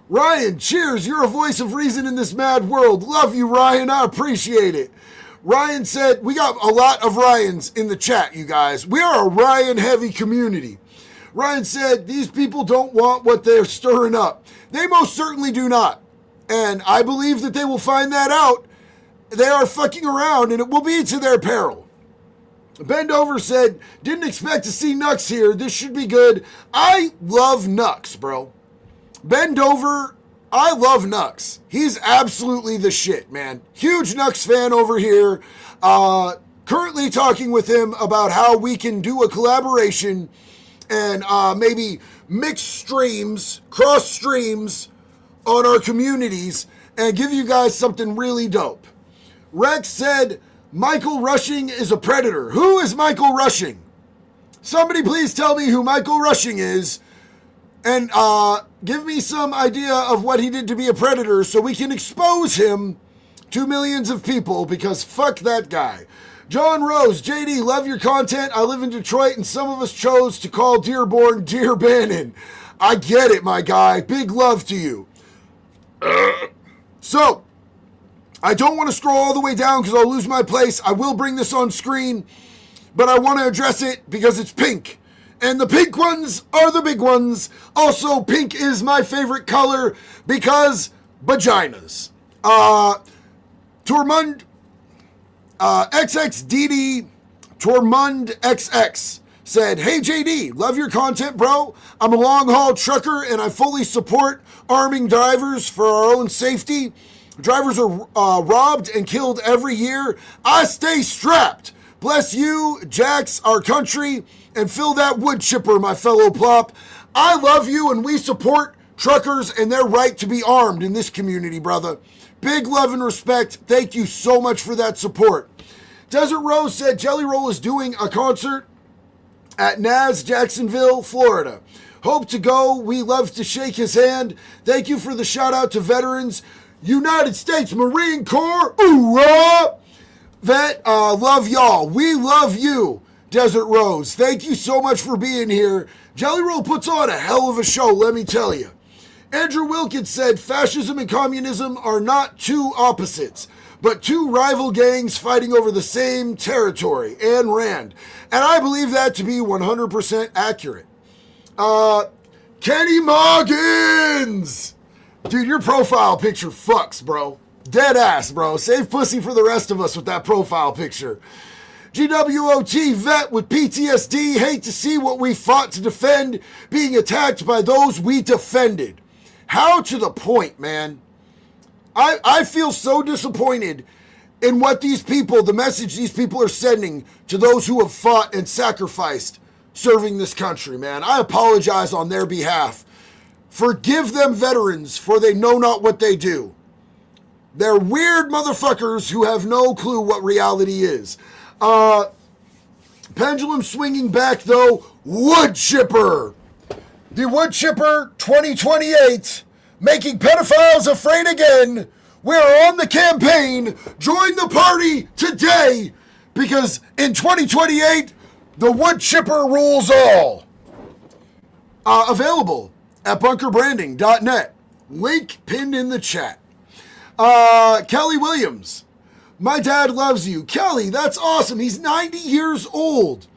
Speaker 1: Ryan, cheers. You're a voice of reason in this mad world. Love you, Ryan. I appreciate it. Ryan said, we got a lot of Ryans in the chat, you guys. We are a Ryan-heavy community. Ryan said, these people don't want what they're stirring up. They most certainly do not. And I believe that they will find that out. They are fucking around, and it will be to their peril. Bendover said, didn't expect to see Nux here. This should be good. I love Nux, bro. Bendover, I love Nux. He's absolutely the shit, man. Huge Nux fan over here. Currently talking with him about how we can do a collaboration and maybe mix streams, cross streams on our communities and give you guys something really dope. Rex said, Michael Rushing is a predator. Who is Michael Rushing? Somebody please tell me who Michael Rushing is and give me some idea of what he did to be a predator so we can expose him to millions of people, because fuck that guy. John Rose, JD, love your content. I live in Detroit and some of us chose to call Dearborn Dear Bannon. I get it, my guy. Big love to you. So, I don't want to scroll all the way down because I'll lose my place. I will bring this on screen, but I want to address it because it's pink. And the pink ones are the big ones. Also, pink is my favorite color because vaginas. Tormund XXDD Tormund XX said, hey JD, love your content, bro. I'm a long haul trucker and I fully support arming drivers for our own safety. Drivers are robbed and killed every year. I stay strapped. Bless you, Jax, our country, and fill that wood chipper, my fellow plop. I love you and we support truckers and their right to be armed in this community, brother. Big love and respect. Thank you so much for that support. Desert Rose said Jelly Roll is doing a concert at Naz, Jacksonville, Florida. Hope to go. We love to shake his hand. Thank you for the shout out to veterans. United States Marine Corps. Ooh, vet, love y'all. We love you, Desert Rose. Thank you so much for being here. Jelly Roll puts on a hell of a show, let me tell you. Andrew Wilkins said fascism and communism are not two opposites, but two rival gangs fighting over the same territory, Ayn Rand. And I believe that to be 100% accurate. Kenny Moggins! Dude, your profile picture fucks, bro. Dead ass, bro. Save pussy for the rest of us with that profile picture. GWOT vet with PTSD. Hate to see what we fought to defend being attacked by those we defended. How to the point, man. I feel so disappointed in what these people, the message these people are sending to those who have fought and sacrificed serving this country, man. I apologize on their behalf. Forgive them, veterans, for they know not what they do. They're weird motherfuckers who have no clue what reality is. Pendulum swinging back, though. Wood chipper. The wood chipper 2028. Making pedophiles afraid again. We're on the campaign. Join the party today. Because in 2028, the wood chipper rules all. Available at bunkerbranding.net. Link pinned in the chat. Kelly Williams. My dad loves you. Kelly, that's awesome. He's 90 years old.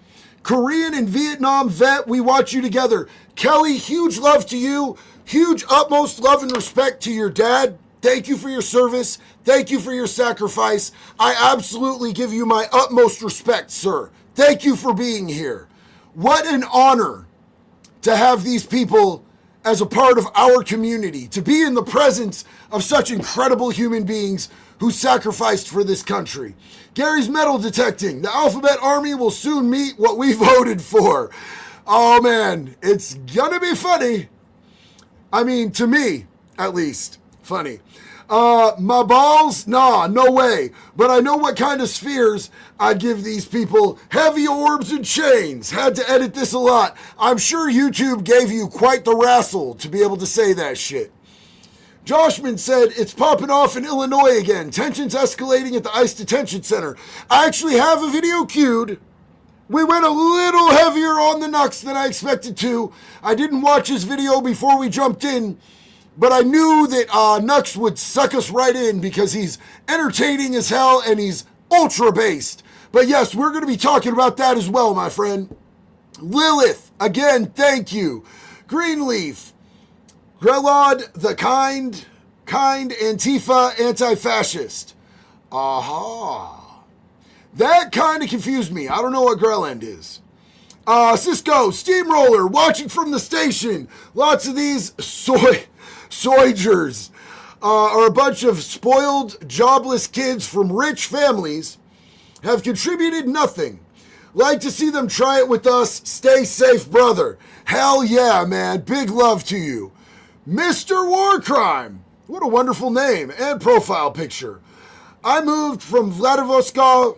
Speaker 1: Korean and Vietnam vet. We watch you together. Kelly, huge love to you. Huge utmost love and respect to your dad. Thank you for your service. Thank you for your sacrifice. I absolutely give you my utmost respect, sir. Thank you for being here. What an honor to have these people as a part of our community, to be in the presence of such incredible human beings who sacrificed for this country. Gary's metal detecting. The Alphabet Army will soon meet what we voted for. Oh man, it's gonna be funny. I mean, to me, at least, funny. My balls? Nah, no way. But I know what kind of spheres I'd give these people. Heavy orbs and chains. Had to edit this a lot. I'm sure YouTube gave you quite the wrestle to be able to say that shit. Joshman said, it's popping off in Illinois again. Tensions escalating at the ICE detention center. I actually have a video queued We went a little heavier on the Nux than I expected to. I didn't watch his video before we jumped in, but I knew that Nux would suck us right in because he's entertaining as hell and he's ultra based. But yes, we're going to be talking about that as well, my friend. Lilith, again, thank you. Greenleaf, Grelod, the kind, Antifa, anti-fascist. Aha. That kind of confused me. I don't know what Grelend is. Cisco, Steamroller, watching from the station. Lots of these soigers are a bunch of spoiled, jobless kids from rich families, have contributed nothing. Like to see them try it with us. Stay safe, brother. Hell yeah, man. Big love to you. Mr. Warcrime. What a wonderful name and profile picture. I moved from Vladivostok,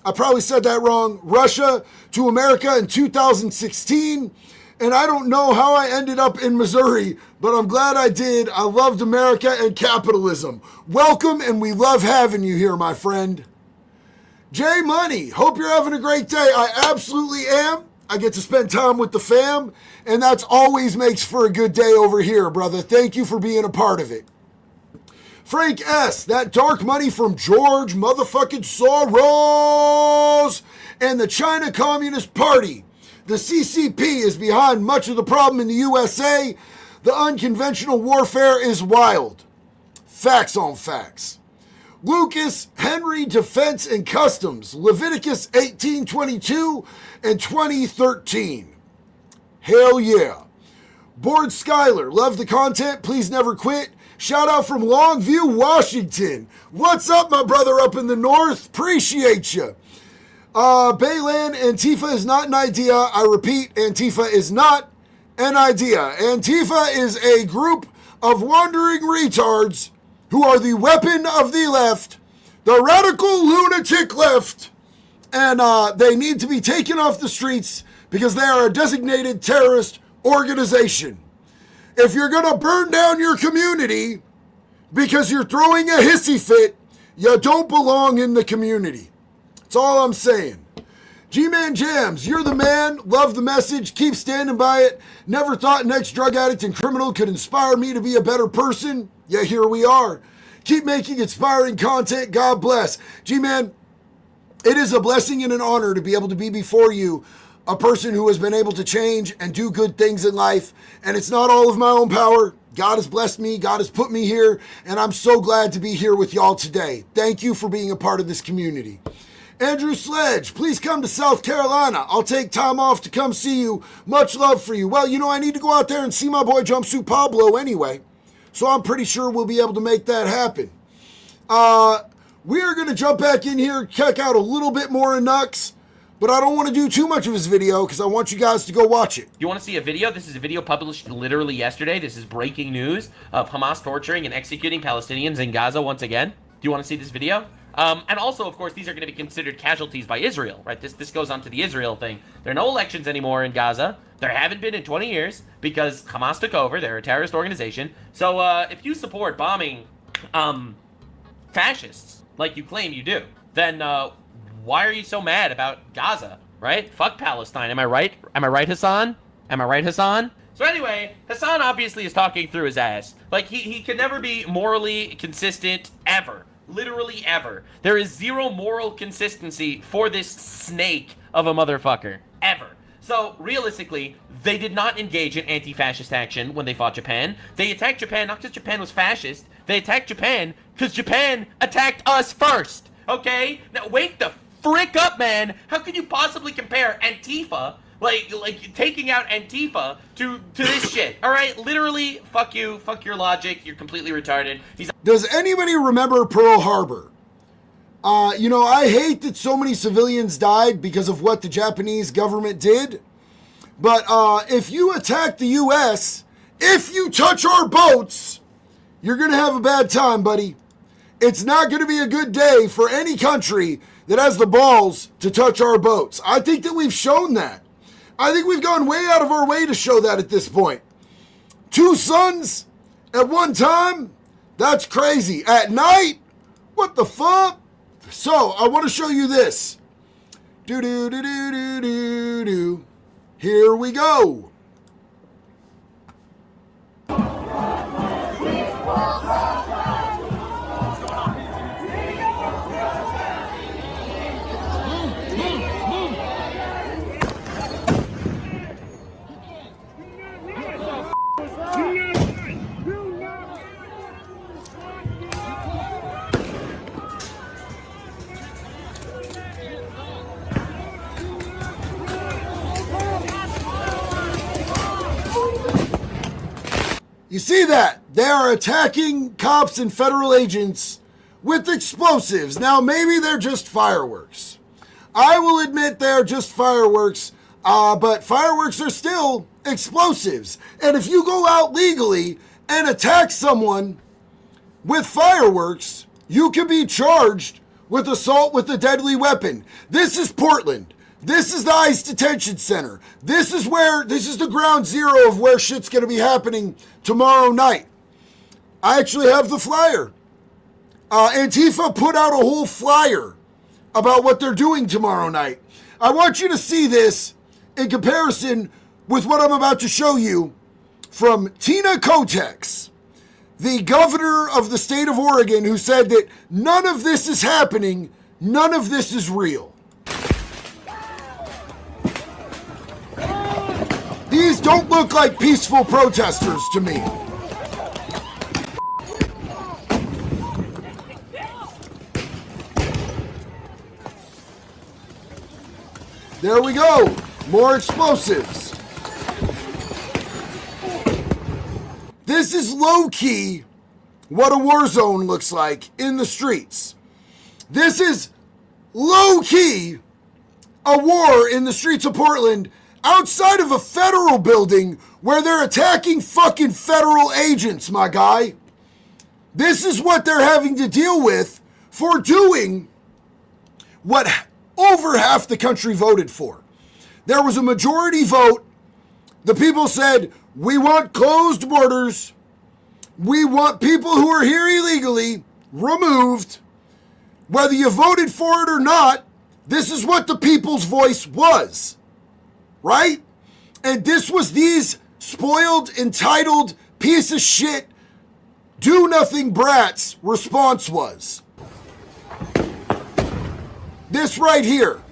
Speaker 1: I probably said that wrong, Russia to America in 2016, and I don't know how I ended up in Missouri, but I'm glad I did. I loved America and capitalism. Welcome, and we love having you here, my friend. J Money, hope you're having a great day. I absolutely am. I get to spend time with the fam, and that's always makes for a good day over here, brother. Thank you for being a part of it. Frank S., that dark money from George motherfucking Soros and the China Communist Party. The CCP is behind much of the problem in the USA. The unconventional warfare is wild. Facts on facts. Lucas Henry Defense and Customs, Leviticus 18:22 and 20:13. Hell yeah. Board Skyler, love the content, please never quit. Shout out from Longview, Washington. What's up, my brother up in the north? Appreciate you. Bayland, Antifa is not an idea. I repeat, Antifa is not an idea. Antifa is a group of wandering retards who are the weapon of the left, the radical lunatic left, and they need to be taken off the streets because they are a designated terrorist organization. If you're going to burn down your community because you're throwing a hissy fit, you don't belong in the community. That's all I'm saying. G-Man Jams, you're the man. Love the message. Keep standing by it. Never thought an ex-drug addict and criminal could inspire me to be a better person. Yeah, here we are. Keep making inspiring content. God bless. G-Man, it is a blessing and an honor to be able to be before you, a person who has been able to change and do good things in life. And it's not all of my own power. God has blessed me. God has put me here. And I'm so glad to be here with y'all today. Thank you for being a part of this community. Andrew Sledge, please come to South Carolina. I'll take time off to come see you. Much love for you. Well, you know, I need to go out there and see my boy Jumpsuit Pablo anyway. So I'm pretty sure we'll be able to make that happen. We are going to jump back in here, check out a little bit more of Nux. But I don't want to do too much of his video because I want you guys to go watch it.
Speaker 2: You want to see a video? This is a video published literally yesterday. This is breaking news of Hamas torturing and executing Palestinians in Gaza once again. Do you want to see this video? And also, of course, these are going to be considered casualties by Israel, right? This goes on to the Israel thing. There are no elections anymore in Gaza. There haven't been in 20 years because Hamas took over. They're a terrorist organization. So if you support bombing fascists, like you claim you do, then why are you so mad about Gaza, right? Fuck Palestine. Am I right? Am I right, Hassan? Am I right, Hassan? So anyway, Hassan obviously is talking through his ass. Like, he can never be morally consistent, ever. Literally ever. There is zero moral consistency for this snake of a motherfucker. Ever. So, realistically, they did not engage in anti-fascist action when they fought Japan. They attacked Japan not because Japan was fascist. They attacked Japan because Japan attacked us first. Okay? Now, wake the frick up, man. How could you possibly compare Antifa, like taking out Antifa, to this shit? All right? Literally, fuck you. Fuck your logic. You're completely retarded.
Speaker 1: Does anybody remember Pearl Harbor? You know, I hate that so many civilians died because of what the Japanese government did. But if you attack the U.S., if you touch our boats, you're going to have a bad time, buddy. It's not going to be a good day for any country that has the balls to touch our boats. I think that we've shown that. I think we've gone way out of our way to show that at this point. 2 suns at one time? That's crazy. At night? What the fuck? So, I want to show you this. Do do do do do do do. Here we go. You see that? They are attacking cops and federal agents with explosives. Now, maybe they're just fireworks. I will admit they're just fireworks, but fireworks are still explosives. And if you go out legally and attack someone with fireworks, you can be charged with assault with a deadly weapon. This is Portland. This is the ICE detention center. This is the ground zero of where shit's going to be happening tomorrow night. I actually have the flyer. Antifa put out a whole flyer about what they're doing tomorrow night. I want you to see this in comparison with what I'm about to show you from Tina Kotex, the governor of the state of Oregon, who said that none of this is happening, none of this is real. These don't look like peaceful protesters to me. There we go. More explosives. This is low-key what a war zone looks like in the streets. This is low-key a war in the streets of Portland outside of a federal building where they're attacking fucking federal agents, my guy. This is what they're having to deal with for doing what over half the country voted for. There was a majority vote. The people said, we want closed borders. We want people who are here illegally removed. Whether you voted for it or not, this is what the people's voice was. Right? And this was these spoiled, entitled, piece of shit, do-nothing brats' response was. This right here.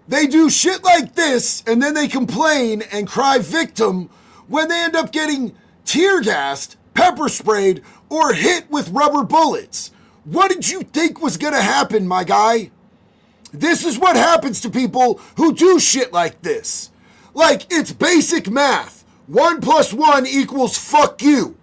Speaker 1: They do shit like this, and then they complain and cry victim when they end up getting tear gassed, pepper sprayed, or hit with rubber bullets. What did you think was gonna happen, my guy? This is what happens to people who do shit like this. Like, it's basic math. 1 + 1 = fuck you.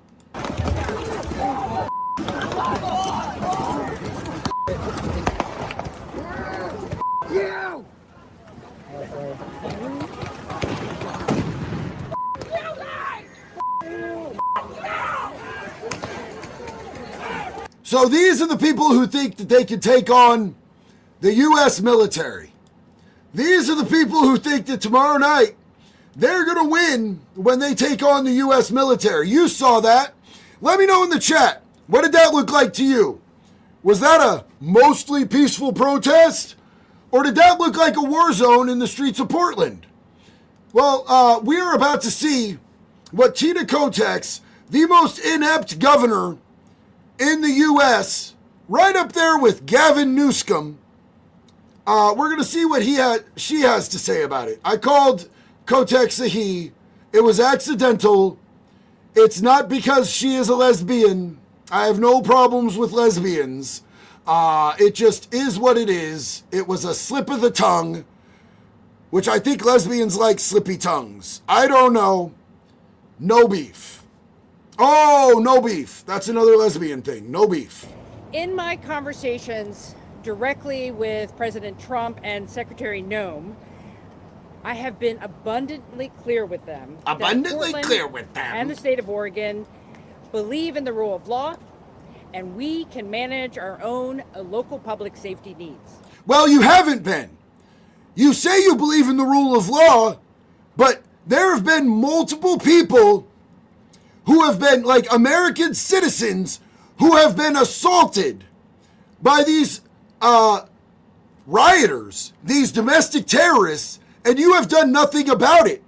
Speaker 1: So these are the people who think that they can take on the U.S. military. These are the people who think that tomorrow night they're going to win when they take on the U.S. military. You saw that. Let me know in the chat. What did that look like to you? Was that a mostly peaceful protest? Or did that look like a war zone in the streets of Portland? Well, we are about to see what Tina Kotex, the most inept governor in the U.S., right up there with Gavin Newsom, we're going to see what she has to say about it. I called Kotex a he. It was accidental. It's not because she is a lesbian. I have no problems with lesbians. It just is what it is. It was a slip of the tongue, which I think lesbians like slippy tongues. I don't know. No beef. Oh, no beef. That's another lesbian thing. No beef.
Speaker 3: In my conversations directly with President Trump and Secretary Noem, I have been abundantly clear with them.
Speaker 1: Abundantly clear with them.
Speaker 3: And the state of Oregon believe in the rule of law, and we can manage our own local public safety needs.
Speaker 1: Well, you haven't been. You say you believe in the rule of law, but there have been multiple people who have been, like, American citizens who have been assaulted by these rioters, these domestic terrorists, and you have done nothing about it.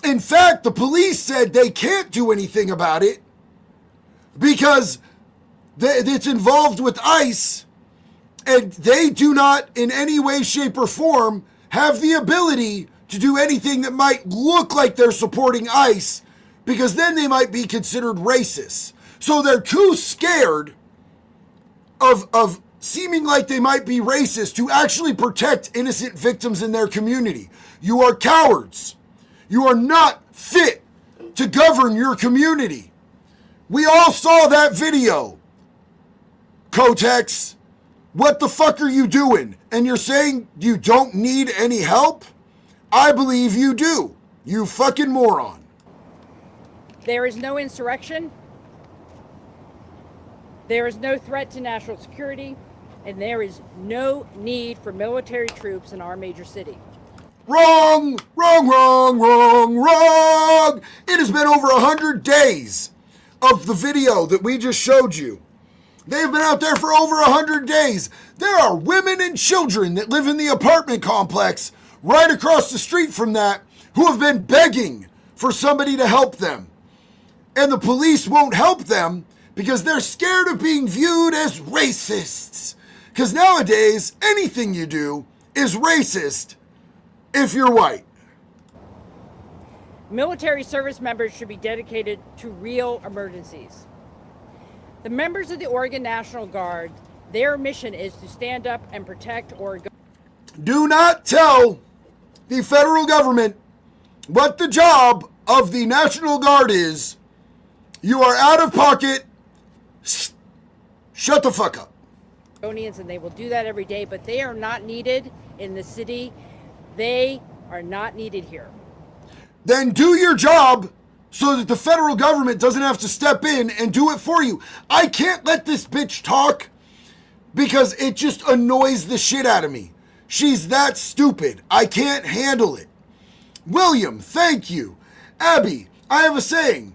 Speaker 1: In fact, the police said they can't do anything about it because it's involved with ICE, and they do not in any way, shape, or form have the ability to do anything that might look like they're supporting ICE, because then they might be considered racist. So they're too scared of seeming like they might be racist to actually protect innocent victims in their community. You are cowards. You are not fit to govern your community. We all saw that video. Kotex, what the fuck are you doing? And you're saying you don't need any help? I believe you do. You fucking moron.
Speaker 3: There is no insurrection. There is no threat to national security. And there is no need for military troops in our major city.
Speaker 1: Wrong, wrong, wrong, wrong, wrong. It has been over 100 days of the video that we just showed you. They've been out there for over 100 days. There are women and children that live in the apartment complex right across the street from that who have been begging for somebody to help them. And the police won't help them because they're scared of being viewed as racists. Because nowadays, anything you do is racist if you're white.
Speaker 3: Military service members should be dedicated to real emergencies. The members of the Oregon National Guard, their mission is to stand up and protect Oregon.
Speaker 1: Do not tell the federal government what the job of the National Guard is. You are out of pocket. Shut the fuck up.
Speaker 3: And they will do that every day, but they are not needed in the city. They are not needed here.
Speaker 1: Then do your job so that the federal government doesn't have to step in and do it for you. I can't let this bitch talk because it just annoys the shit out of me. She's that stupid. I can't handle it. William, thank you. Abby, I have a saying.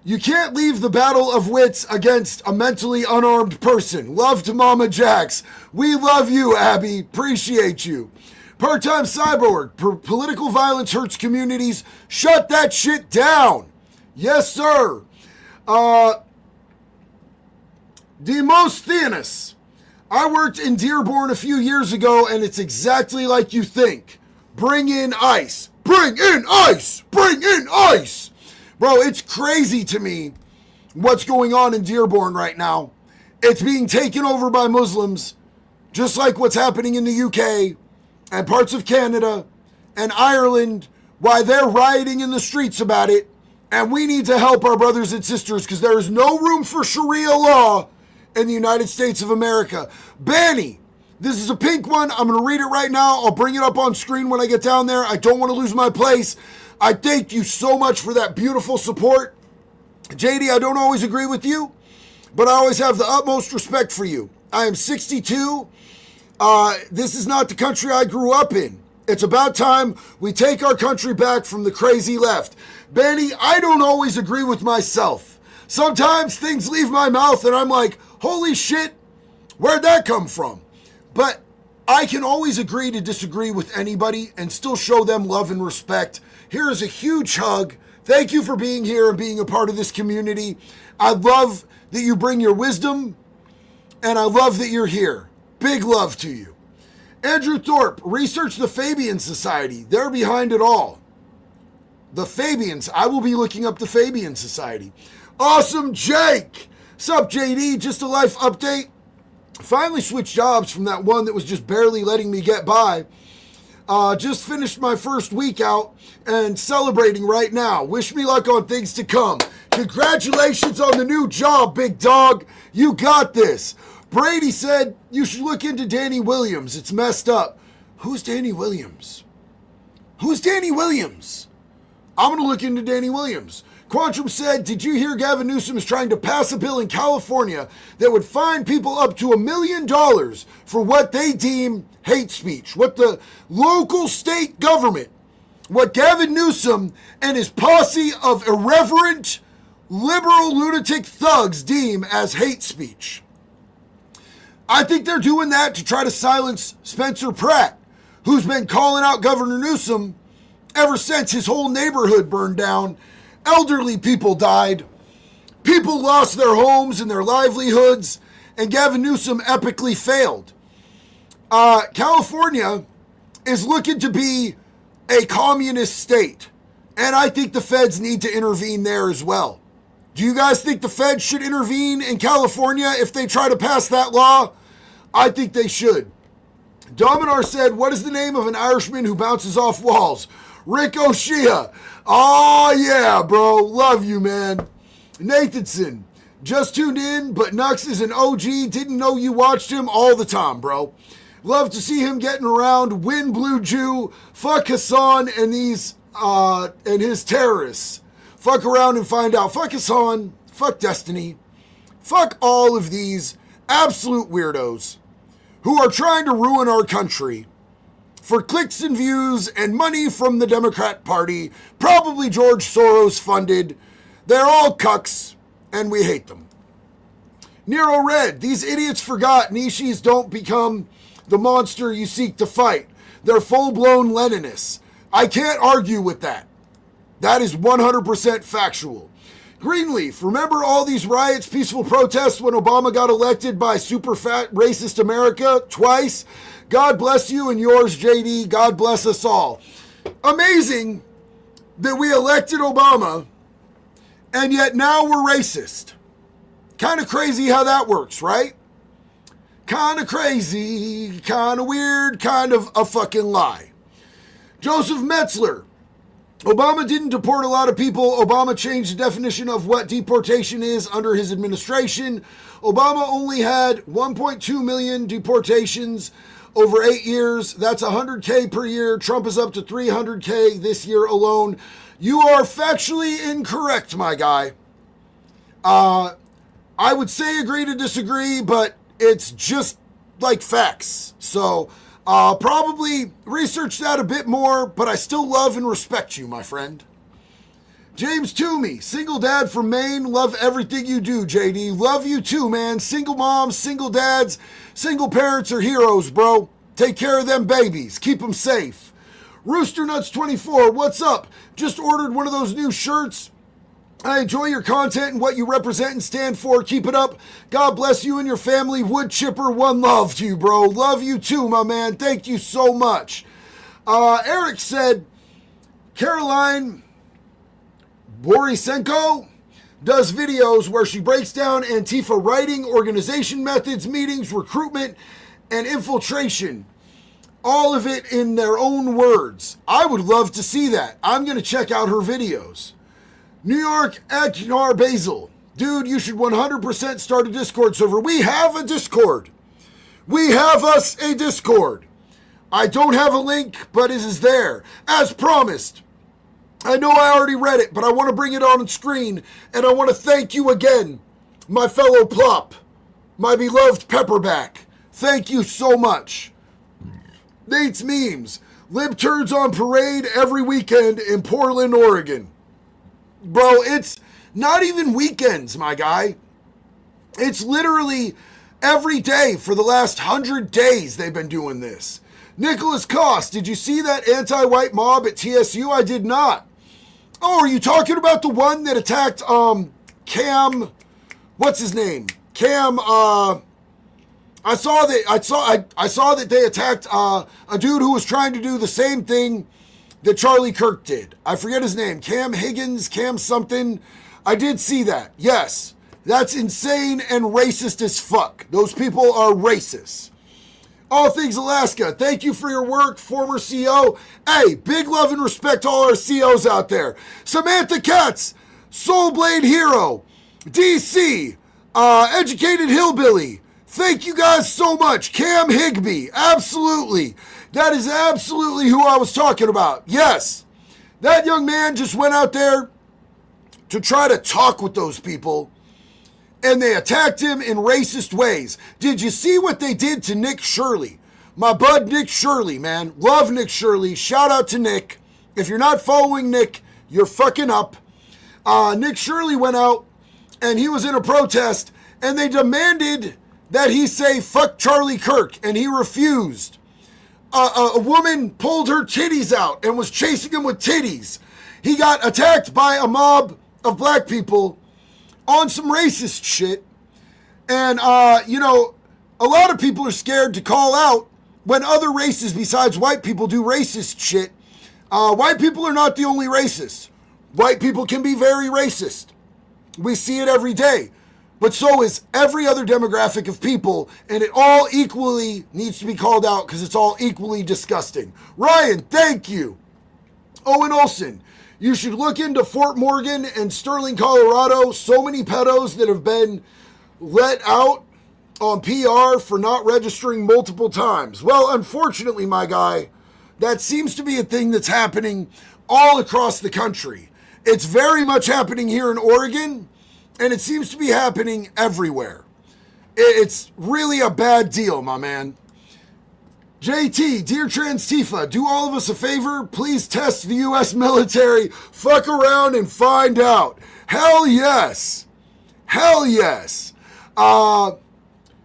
Speaker 1: You can't leave the battle of wits against a mentally unarmed person. Love to Mama Jax. We love you, Abby. Appreciate you. Part-time cyborg. Political violence hurts communities. Shut that shit down. Yes, sir. Demosthenes. I worked in Dearborn a few years ago, and it's exactly like you think. Bring in ICE. Bring in ICE. Bring in ICE. Bro, it's crazy to me what's going on in Dearborn right now. It's being taken over by Muslims, just like what's happening in the UK and parts of Canada and Ireland, why they're rioting in the streets about it. And we need to help our brothers and sisters because there is no room for Sharia law in the United States of America. Banny, this is a pink one. I'm going to read it right now. I'll bring it up on screen when I get down there. I don't want to lose my place. I thank you so much for that beautiful support. JD, I don't always agree with you, but I always have the utmost respect for you. I am 62. This is not the country I grew up in. It's about time we take our country back from the crazy left. Benny, I don't always agree with myself. Sometimes things leave my mouth and I'm like, holy shit, where'd that come from? But I can always agree to disagree with anybody and still show them love and respect. Here is a huge hug. Thank you for being here and being a part of this community. I love that you bring your wisdom, and I love that you're here. Big love to you. Andrew Thorpe, research the Fabian Society. They're behind it all. The Fabians. I will be looking up the Fabian Society. Awesome Jake. Sup, JD? Just a life update. Finally switched jobs from that one that was just barely letting me get by. Just finished my first week out and celebrating right now. Wish me luck on things to come. Congratulations on the new job, big dog. You got this. Brady said you should look into Danny Williams. It's messed up. Who's Danny Williams? Who's Danny Williams? I'm going to look into Danny Williams. Quantrum said, did you hear Gavin Newsom is trying to pass a bill in California that would fine people up to $1 million for what they deem hate speech? What the local state government, what Gavin Newsom and his posse of irreverent, liberal lunatic thugs deem as hate speech. I think they're doing that to try to silence Spencer Pratt, who's been calling out Governor Newsom ever since his whole neighborhood burned down. Elderly people died. People lost their homes and their livelihoods, and Gavin Newsom epically failed. California is looking to be a communist state, and I think the feds need to intervene there as well. Do you guys think the feds should intervene in California if they try to pass that law? I think they should. Dominar said, what is the name of an Irishman who bounces off walls? Rick O'Shea. Oh, yeah, bro. Love you, man. Nathanson. Just tuned in, but Nux is an OG. Didn't know you watched him all the time, bro. Love to see him getting around. Win Blue Jew. Fuck Hassan and these, and his terrorists. Fuck around and find out. Fuck Hassan. Fuck Destiny. Fuck all of these absolute weirdos who are trying to ruin our country for clicks and views and money from the Democrat Party, probably George Soros funded. They're all cucks, and we hate them. Nero Red, these idiots forgot Nishis don't become the monster you seek to fight. They're full-blown Leninists. I can't argue with that. That is 100% factual. Greenleaf, remember all these riots, peaceful protests when Obama got elected by super fat racist America twice? God bless you and yours, JD. God bless us all. Amazing that we elected Obama and yet now we're racist. Kind of crazy how that works, right? Kind of crazy, kind of weird, kind of a fucking lie. Joseph Metzler, Obama didn't deport a lot of people. Obama changed the definition of what deportation is under his administration. Obama only had 1.2 million deportations over 8 years. That's 100K per year. Trump is up to 300K this year alone. You are factually incorrect, my guy. I would say agree to disagree, but it's just like facts. So probably research that a bit more, but I still love and respect you, my friend. James Toomey, single dad from Maine. Love everything you do, JD. Love you too, man. Single moms, single dads, single parents are heroes, bro. Take care of them babies. Keep them safe. Rooster Nuts 24, what's up? Just ordered one of those new shirts. I enjoy your content and what you represent and stand for. Keep it up. God bless you and your family. Wood Chipper, one love to you, bro. Love you too, my man. Thank you so much. Eric said, Caroline Borisenko does videos where she breaks down Antifa writing, organization methods, meetings, recruitment, and infiltration. All of it in their own words. I would love to see that. I'm going to check out her videos. New York Aknar Basil. Dude, you should 100% start a Discord server. We have a Discord. We have us a Discord. I don't have a link, but it is there. As promised. I know I already read it, but I want to bring it on screen, and I want to thank you again, my fellow plop, my beloved Pepperback. Thank you so much. Nate's Memes. Lib turds on parade every weekend in Portland, Oregon. Bro, it's not even weekends, my guy. It's literally every day for the last 100 days they've been doing this. Nicholas Koss, did you see that anti-white mob at TSU? I did not. Oh, are you talking about the one that attacked Cam? What's his name? Cam. I saw that they attacked a dude who was trying to do the same thing that Charlie Kirk did. I forget his name. Cam Higgins, Cam something. I did see that. Yes, that's insane and racist as fuck. Those people are racist. All Things Alaska, thank you for your work, former CO. Hey, big love and respect to all our COs out there. Samantha Katz, Soul Blade Hero, DC, Educated Hillbilly. Thank you guys so much. Cam Higbee, absolutely. That is absolutely who I was talking about. Yes, that young man just went out there to try to talk with those people, and they attacked him in racist ways. Did you see what they did to Nick Shirley? My bud Nick Shirley, man. Love Nick Shirley. Shout out to Nick. If you're not following Nick, you're fucking up. Nick Shirley went out and he was in a protest and they demanded that he say fuck Charlie Kirk, and he refused. A woman pulled her titties out and was chasing him with titties. He got attacked by a mob of black people on some racist shit. And, you know, a lot of people are scared to call out when other races besides white people do racist shit. White people are not the only racists. White people can be very racist. We see it every day. But so is every other demographic of people, and it all equally needs to be called out because it's all equally disgusting. Ryan, thank you. Owen Olson, you should look into Fort Morgan and Sterling, Colorado. So many pedos that have been let out on PR for not registering multiple times. Well, unfortunately, my guy, that seems to be a thing that's happening all across the country. It's very much happening here in Oregon, and it seems to be happening everywhere. It's really a bad deal, my man. JT, dear Transtifa, do all of us a favor. Please test the U.S. military. Fuck around and find out. Hell yes. Hell yes.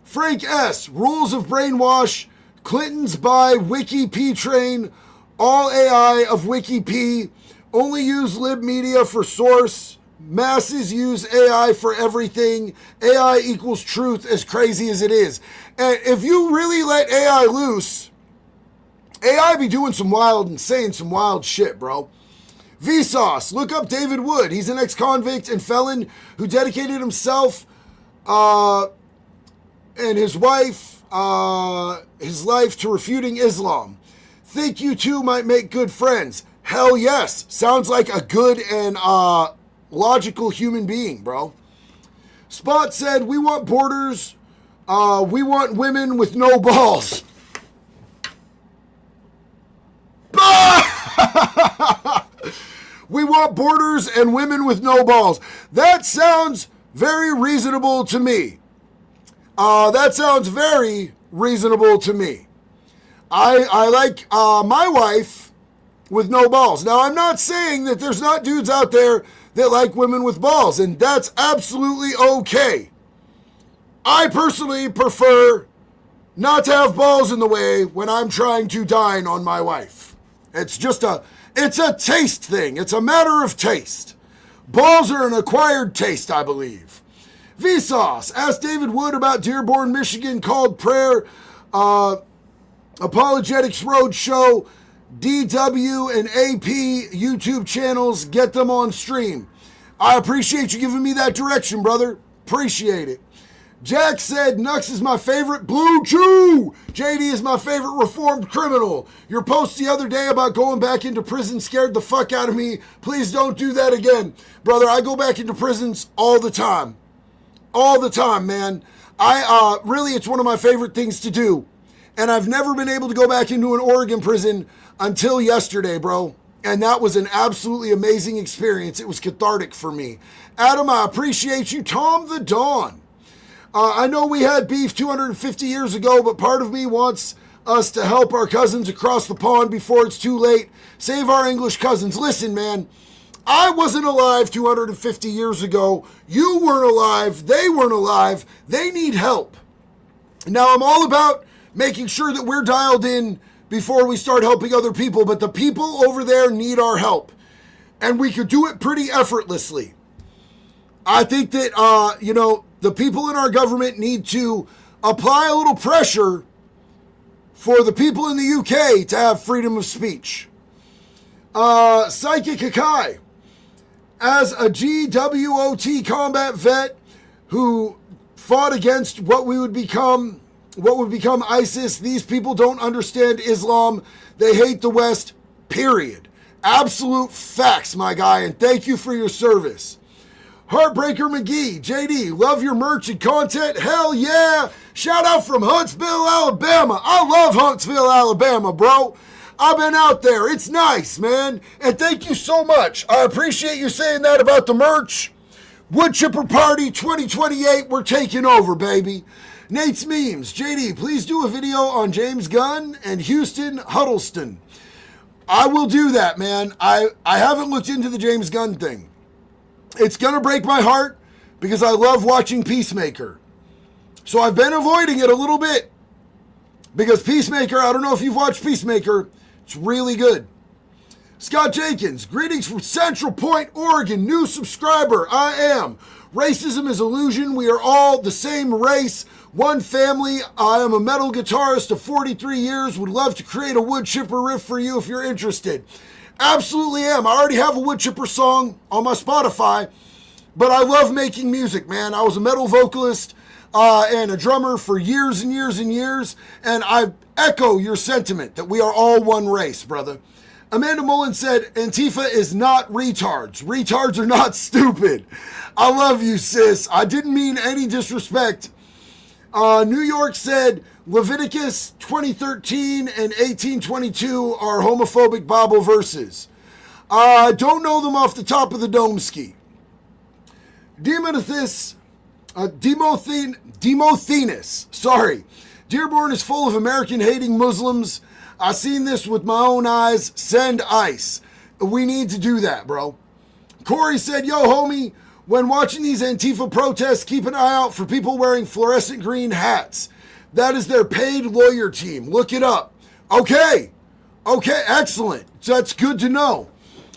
Speaker 1: Frank S., rules of brainwash. Clinton's by Wiki P train. All AI of Wiki P. Only use lib media for source. Masses use AI for everything. AI equals truth, as crazy as it is. And if you really let AI loose, AI be doing some wild and saying some wild shit, bro. Vsauce, look up David Wood. He's an ex-convict and felon who dedicated himself and his wife, his life to refuting Islam. Think you two might make good friends. Hell yes. Sounds like a good and logical human being, bro. Spot said, we want borders. We want women with no balls. We want borders and women with no balls. That sounds very reasonable to me. That sounds very reasonable to me. I like my wife with no balls. Now, I'm not saying that there's not dudes out there that like women with balls, and that's absolutely okay. I personally prefer not to have balls in the way when I'm trying to dine on my wife. It's a taste thing. It's a matter of taste. Balls are an acquired taste, I believe. Vsauce, asked David Wood about Dearborn, Michigan, called prayer, Apologetics Roadshow, DW and AP YouTube channels. Get them on stream. I appreciate you giving me that direction, brother. Appreciate it. Jack said, Nux is my favorite blue Jew. JD is my favorite reformed criminal. Your post the other day about going back into prison scared the fuck out of me. Please don't do that again. Brother, I go back into prisons all the time. All the time, man. Really, it's one of my favorite things to do. And I've never been able to go back into an Oregon prison until yesterday, bro. And that was an absolutely amazing experience. It was cathartic for me. Adam, I appreciate you. Tom the Dawn. I know we had beef 250 years ago, but part of me wants us to help our cousins across the pond before it's too late. Save our English cousins. Listen, man, I wasn't alive 250 years ago. You weren't alive. They weren't alive. They need help. Now, I'm all about making sure that we're dialed in before we start helping other people, but the people over there need our help. And we could do it pretty effortlessly. I think that, the people in our government need to apply a little pressure for the people in the UK to have freedom of speech. Psychic Akai, as a GWOT combat vet who fought against what would become ISIS, these people don't understand Islam. They hate the West, period. Absolute facts, my guy, and thank you for your service. Heartbreaker McGee, JD, love your merch and content. Hell yeah. Shout out from Huntsville, Alabama. I love Huntsville, Alabama, bro. I've been out there. It's nice, man. And thank you so much. I appreciate you saying that about the merch. Wood Chipper Party 2028, we're taking over, baby. Nate's Memes, JD, please do a video on James Gunn and Houston Huddleston. I will do that, man. I haven't looked into the James Gunn thing. It's going to break my heart because I love watching Peacemaker. So I've been avoiding it a little bit because Peacemaker, I don't know if you've watched Peacemaker, it's really good. Scott Jenkins, greetings from Central Point, Oregon, new subscriber. I am. Racism is illusion. We are all the same race, one family. I am a metal guitarist of 43 years. Would love to create a wood chipper riff for you if you're interested. Absolutely am. I already have a wood chipper song on my Spotify, but I love making music, man. I was a metal vocalist and a drummer for years and years and years, and I echo your sentiment that we are all one race, brother. Amanda Mullen said, Antifa is not retards. Retards are not stupid. I love you, sis. I didn't mean any disrespect. New York said, Leviticus 20:13 and 18:22 are homophobic Bible verses. I don't know them off the top of the dome ski. Demothenes, sorry. Dearborn is full of American-hating Muslims. I seen this with my own eyes. Send ICE. We need to do that, bro. Corey said, yo, homie, when watching these Antifa protests, keep an eye out for people wearing fluorescent green hats. That is their paid lawyer team. Look it up. Okay, excellent. So that's good to know.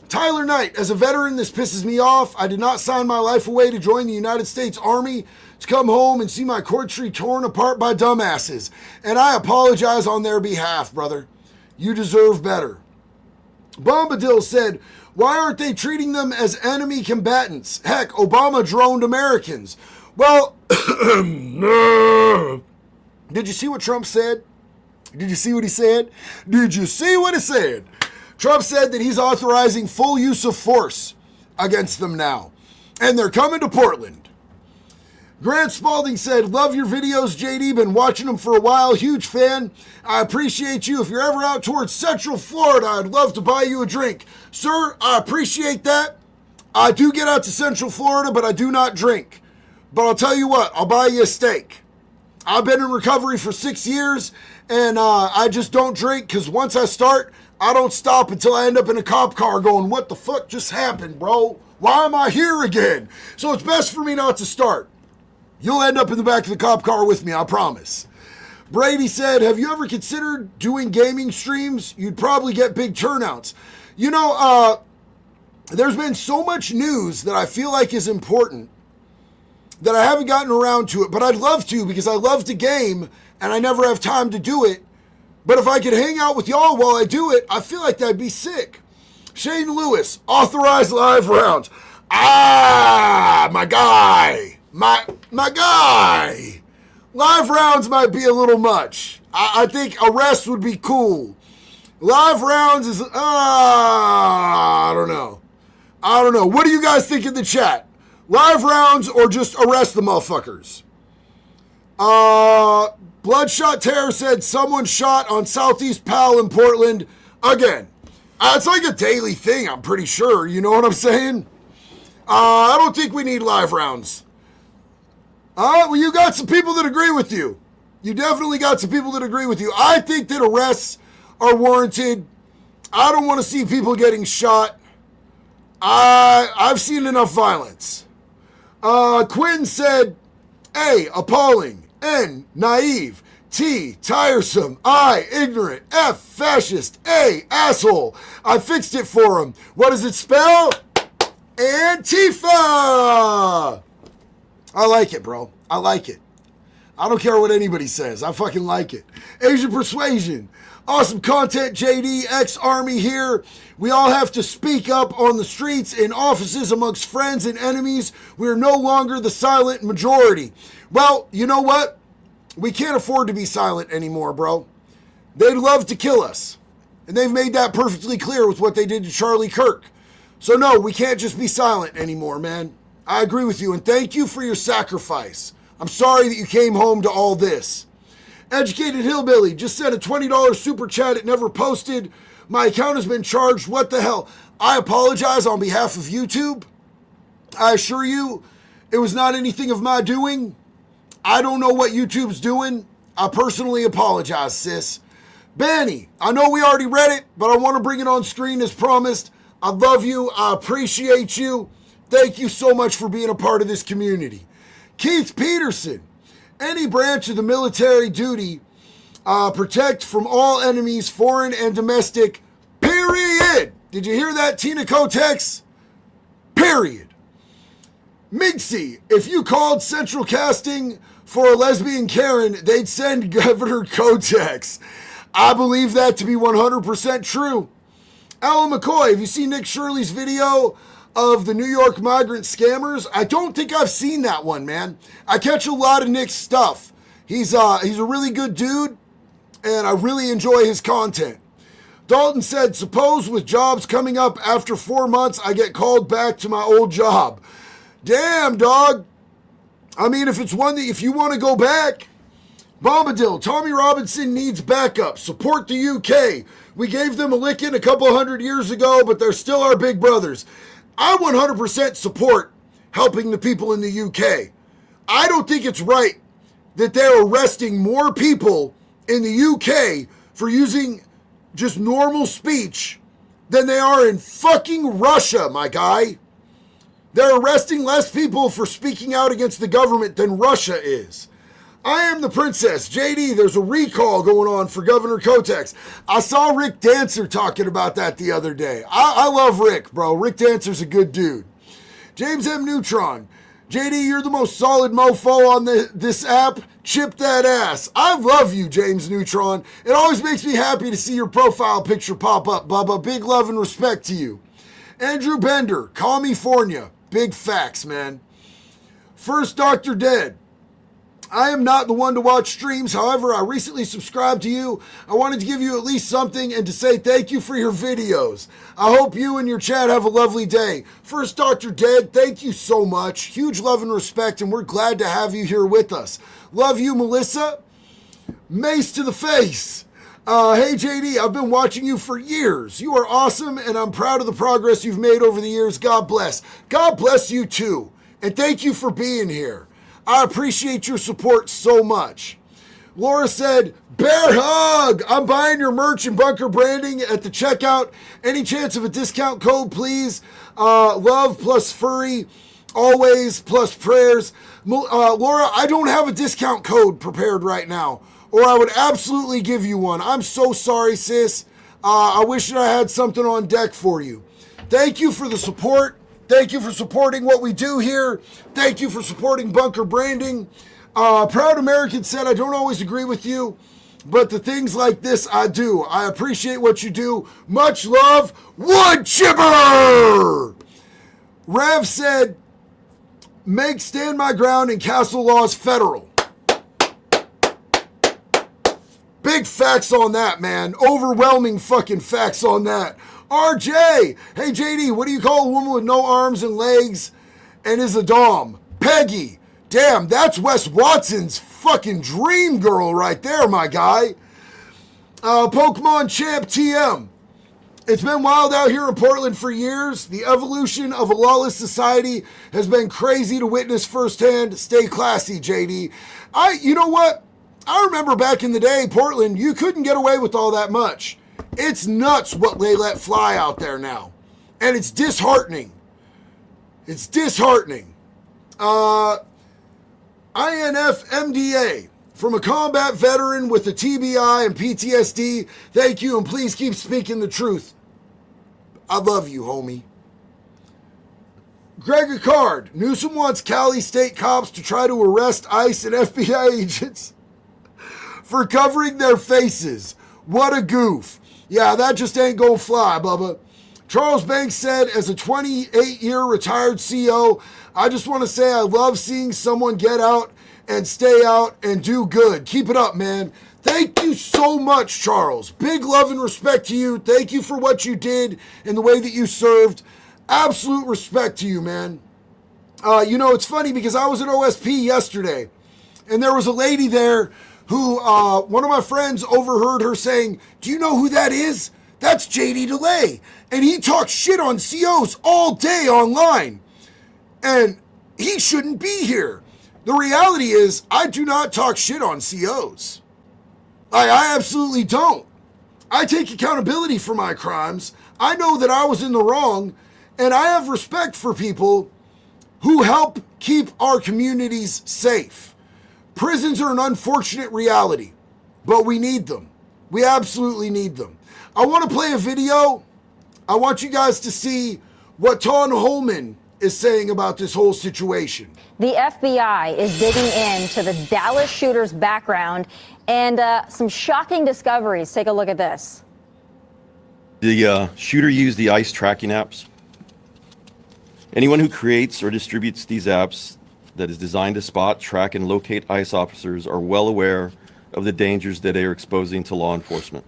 Speaker 1: Tyler Knight, as a veteran, this pisses me off. I did not sign my life away to join the United States Army to come home and see my country torn apart by dumbasses. And I apologize on their behalf, brother. You deserve better. Bombadil said, why aren't they treating them as enemy combatants? Heck, Obama droned Americans. Well, did you see what Trump said? Did you see what he said? Did you see what he said? Trump said that he's authorizing full use of force against them now. And they're coming to Portland. Grant Spalding said, love your videos, JD. Been watching them for a while. Huge fan. I appreciate you. If you're ever out towards Central Florida, I'd love to buy you a drink. Sir, I appreciate that. I do get out to Central Florida, but I do not drink. But I'll tell you what, I'll buy you a steak. I've been in recovery for 6 years, and I just don't drink because once I start, I don't stop until I end up in a cop car going, what the fuck just happened, bro? Why am I here again? So it's best for me not to start. You'll end up in the back of the cop car with me, I promise. Brady said, have you ever considered doing gaming streams? You'd probably get big turnouts. You know, there's been so much news that I feel like is important that I haven't gotten around to it, but I'd love to because I love to game and I never have time to do it. But if I could hang out with y'all while I do it, I feel like that'd be sick. Shane Lewis, authorized live rounds. My guy. My guy. Live rounds might be a little much. I think arrest would be cool. Live rounds is, I don't know. What do you guys think in the chat? Live rounds or just arrest the motherfuckers? Bloodshot Terror said someone shot on Southeast Pal in Portland again. It's like a daily thing, I'm pretty sure. You know what I'm saying? I don't think we need live rounds. Well, you got some people that agree with you. You definitely got some people that agree with you. I think that arrests are warranted. I don't want to see people getting shot. I've seen enough violence. Quinn said, A, appalling. N, naive. T, tiresome. I, ignorant. F, fascist. A, asshole. I fixed it for him. What does it spell? Antifa! I like it, bro. I like it. I don't care what anybody says. I fucking like it. Asian Persuasion. Awesome content, JD. Ex-Army here. We all have to speak up on the streets, in offices, amongst friends and enemies. We are no longer the silent majority. Well, you know what? We can't afford to be silent anymore, bro. They'd love to kill us. And they've made that perfectly clear with what they did to Charlie Kirk. So no, we can't just be silent anymore, man. I agree with you, and thank you for your sacrifice. I'm sorry that you came home to all this. Educated Hillbilly just sent a $20 super chat. It never posted. My account has been charged. What the hell? I apologize on behalf of YouTube. I assure you, it was not anything of my doing. I don't know what YouTube's doing. I personally apologize, sis. Banny, I know we already read it, but I want to bring it on screen as promised. I love you. I appreciate you. Thank you so much for being a part of this community. Keith Peterson, any branch of the military duty, protect from all enemies, foreign and domestic, period. Did you hear that, Tina Kotex? Period. Migsy, if you called Central Casting for a lesbian Karen, they'd send Governor Kotex. I believe that to be 100% true. Alan McCoy, have you seen Nick Shirley's video of the New York migrant scammers? I don't think I've seen that one, man. I catch a lot of Nick's stuff. He's a really good dude, and I really enjoy his content. Dalton said, suppose with jobs coming up after 4 months, I get called back to my old job. Damn, dog. I mean, if you want to go back. Bombadil, Tommy Robinson needs backup. Support the UK. We gave them a licking a couple 100 years ago, but they're still our big brothers. I 100% support helping the people in the UK. I don't think it's right that they're arresting more people in the UK for using just normal speech than they are in fucking Russia, my guy. They're arresting less people for speaking out against the government than Russia is. I am the princess. JD, there's a recall going on for Governor Kotex. I saw Rick Dancer talking about that the other day. I love Rick, bro. Rick Dancer's a good dude. James M. Neutron. JD, you're the most solid mofo on this app. Chip that ass. I love you, James Neutron. It always makes me happy to see your profile picture pop up, Bubba. Big love and respect to you. Andrew Bender, California. Big facts, man. First Dr. Dead. I am not the one to watch streams. However, I recently subscribed to you. I wanted to give you at least something and to say thank you for your videos. I hope you and your chat have a lovely day. First Dr. Dead, thank you so much. Huge love and respect, and we're glad to have you here with us. Love you, Melissa. Mace to the face. Hey, JD, I've been watching you for years. You are awesome, and I'm proud of the progress you've made over the years. God bless. God bless you, too. And thank you for being here. I appreciate your support so much. Laura said, bear hug. I'm buying your merch and bunker branding at the checkout. Any chance of a discount code, please? Love plus furry, always plus prayers. Laura, I don't have a discount code prepared right now, or I would absolutely give you one. I'm so sorry, sis. I wish that I had something on deck for you. Thank you for the support. Thank you for supporting what we do here. Thank you for supporting bunker branding. Proud American said, I don't always agree with you, but the things like this I do. I appreciate what you do. Much love, Wood Chipper! Rev said, make Stand My Ground and Castle Laws federal. Big facts on that, man. Overwhelming fucking facts on that. RJ, hey JD, what do you call a woman with no arms and legs and is a dom? Peggy. Damn, that's Wes Watson's fucking dream girl right there, my guy. Pokemon Champ TM. It's been wild out here in Portland for years. The evolution of a lawless society has been crazy to witness firsthand. Stay classy, JD. You know what? I remember back in the day, Portland, you couldn't get away with all that much. It's nuts what they let fly out there now. And it's disheartening. It's disheartening. INFMDA, from a combat veteran with a TBI and PTSD, thank you, and please keep speaking the truth. I love you, homie. Greg Ricard, Newsom wants Cali state cops to try to arrest ICE and FBI agents for covering their faces. What a goof. Yeah, that just ain't gonna fly, Bubba. Charles Banks said, as a 28-year retired CO, I just want to say I love seeing someone get out and stay out and do good. Keep it up, man. Thank you so much, Charles. Big love and respect to you. Thank you for what you did and the way that you served. Absolute respect to you, man. You know, it's funny because I was at OSP yesterday, and there was a lady there who one of my friends overheard her saying, do you know who that is? That's JD DeLay. And he talks shit on COs all day online. And he shouldn't be here. The reality is, I do not talk shit on COs. I absolutely don't. I take accountability for my crimes. I know that I was in the wrong, and I have respect for people who help keep our communities safe. Prisons are an unfortunate reality, but we need them. We absolutely need them. I want to play a video. I want you guys to see what Tom Homan is saying about this whole situation.
Speaker 4: The FBI is digging into the Dallas shooter's background and some shocking discoveries. Take a look at this.
Speaker 5: The shooter used the ICE tracking apps. Anyone who creates or distributes these apps that is designed to spot, track, and locate ICE officers are well aware of the dangers that they are exposing to law enforcement.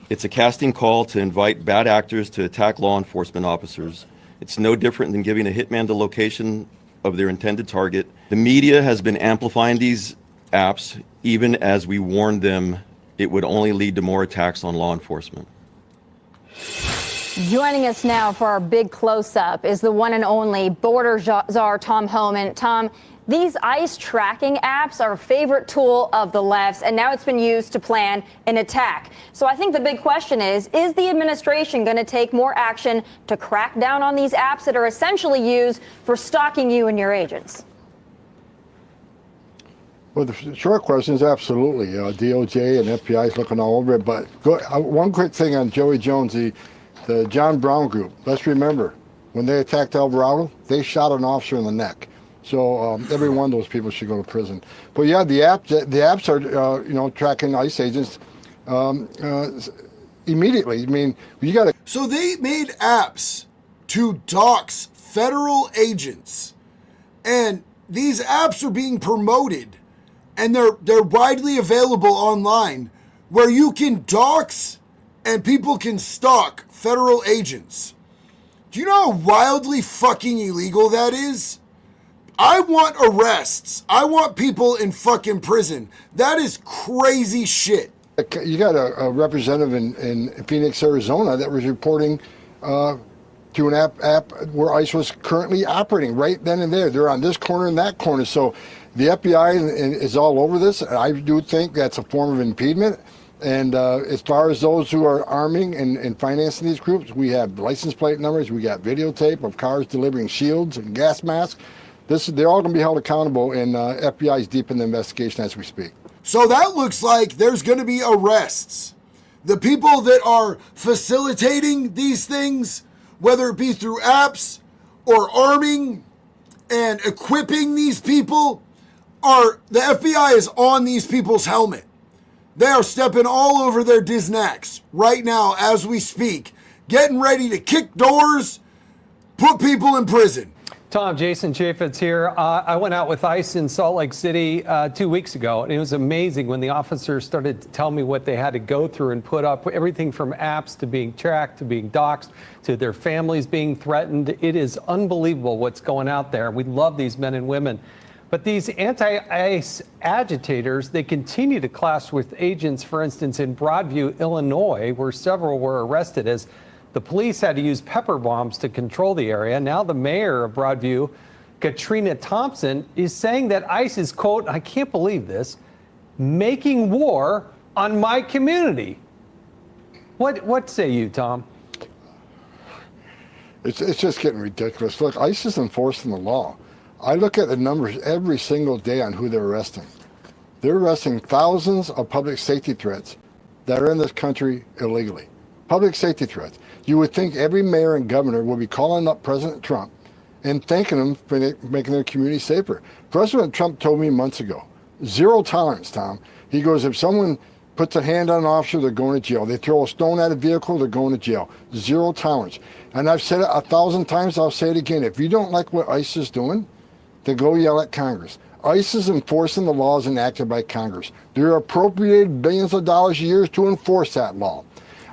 Speaker 5: It's a casting call to invite bad actors to attack law enforcement officers. It's no different than giving a hitman the location of their intended target. The media has been amplifying these apps, even as we warned them it would only lead to more attacks on law enforcement.
Speaker 4: Joining us now for our big close-up is the one and only border czar Tom Homan. Tom, these ICE tracking apps are a favorite tool of the left's, and now it's been used to plan an attack. So I think the big question is the administration going to take more action to crack down on these apps that are essentially used for stalking you and your agents?
Speaker 6: Well, the short question is absolutely. DOJ and FBI is looking all over it. But one quick thing on Joey Jones, the John Brown group. Let's remember, when they attacked Alvarado, they shot an officer in the neck. So every one of those people should go to prison. But yeah, the apps are tracking ICE agents immediately. I mean, you got to.
Speaker 1: So they made apps to dox federal agents, and these apps are being promoted, and they're widely available online, where you can dox and people can stalk federal agents. Do you know how wildly fucking illegal that is? I want arrests. I want people in fucking prison. That is crazy shit.
Speaker 6: You got a representative in Phoenix, Arizona that was reporting to an app where ICE was currently operating right then and there. They're on this corner and that corner. So the FBI is all over this. I do think that's a form of impediment. And as far as those who are arming and financing these groups, we have license plate numbers. We got videotape of cars delivering shields and gas masks. They're all going to be held accountable, and FBI is deep in the investigation as we speak.
Speaker 1: So that looks like there's going to be arrests. The people that are facilitating these things, whether it be through apps or arming and equipping these people, the FBI is on these people's helmet. They are stepping all over their Disnacks right now as we speak, getting ready to kick doors, put people in prison.
Speaker 7: Tom, Jason Chaffetz here. I went out with ICE in Salt Lake City 2 weeks ago, and it was amazing when the officers started to tell me what they had to go through and put up, everything from apps to being tracked, to being doxxed, to their families being threatened. It is unbelievable what's going out there. We love these men and women. But these anti-ICE agitators, they continue to clash with agents, for instance, in Broadview, Illinois, where several were arrested as the police had to use pepper bombs to control the area. Now the mayor of Broadview, Katrina Thompson, is saying that ICE is, quote, I can't believe this, making war on my community. What say you, Tom?
Speaker 6: It's just getting ridiculous. Look, ICE is enforcing the law. I look at the numbers every single day on who they're arresting. They're arresting thousands of public safety threats that are in this country illegally. Public safety threats. You would think every mayor and governor would be calling up President Trump and thanking him for making their community safer. President Trump told me months ago, zero tolerance, Tom. He goes, if someone puts a hand on an officer, they're going to jail. They throw a stone at a vehicle, they're going to jail. Zero tolerance. And I've said it 1,000 times, I'll say it again. If you don't like what ICE is doing, then go yell at Congress. ICE is enforcing the laws enacted by Congress. They're appropriated billions of dollars a year to enforce that law.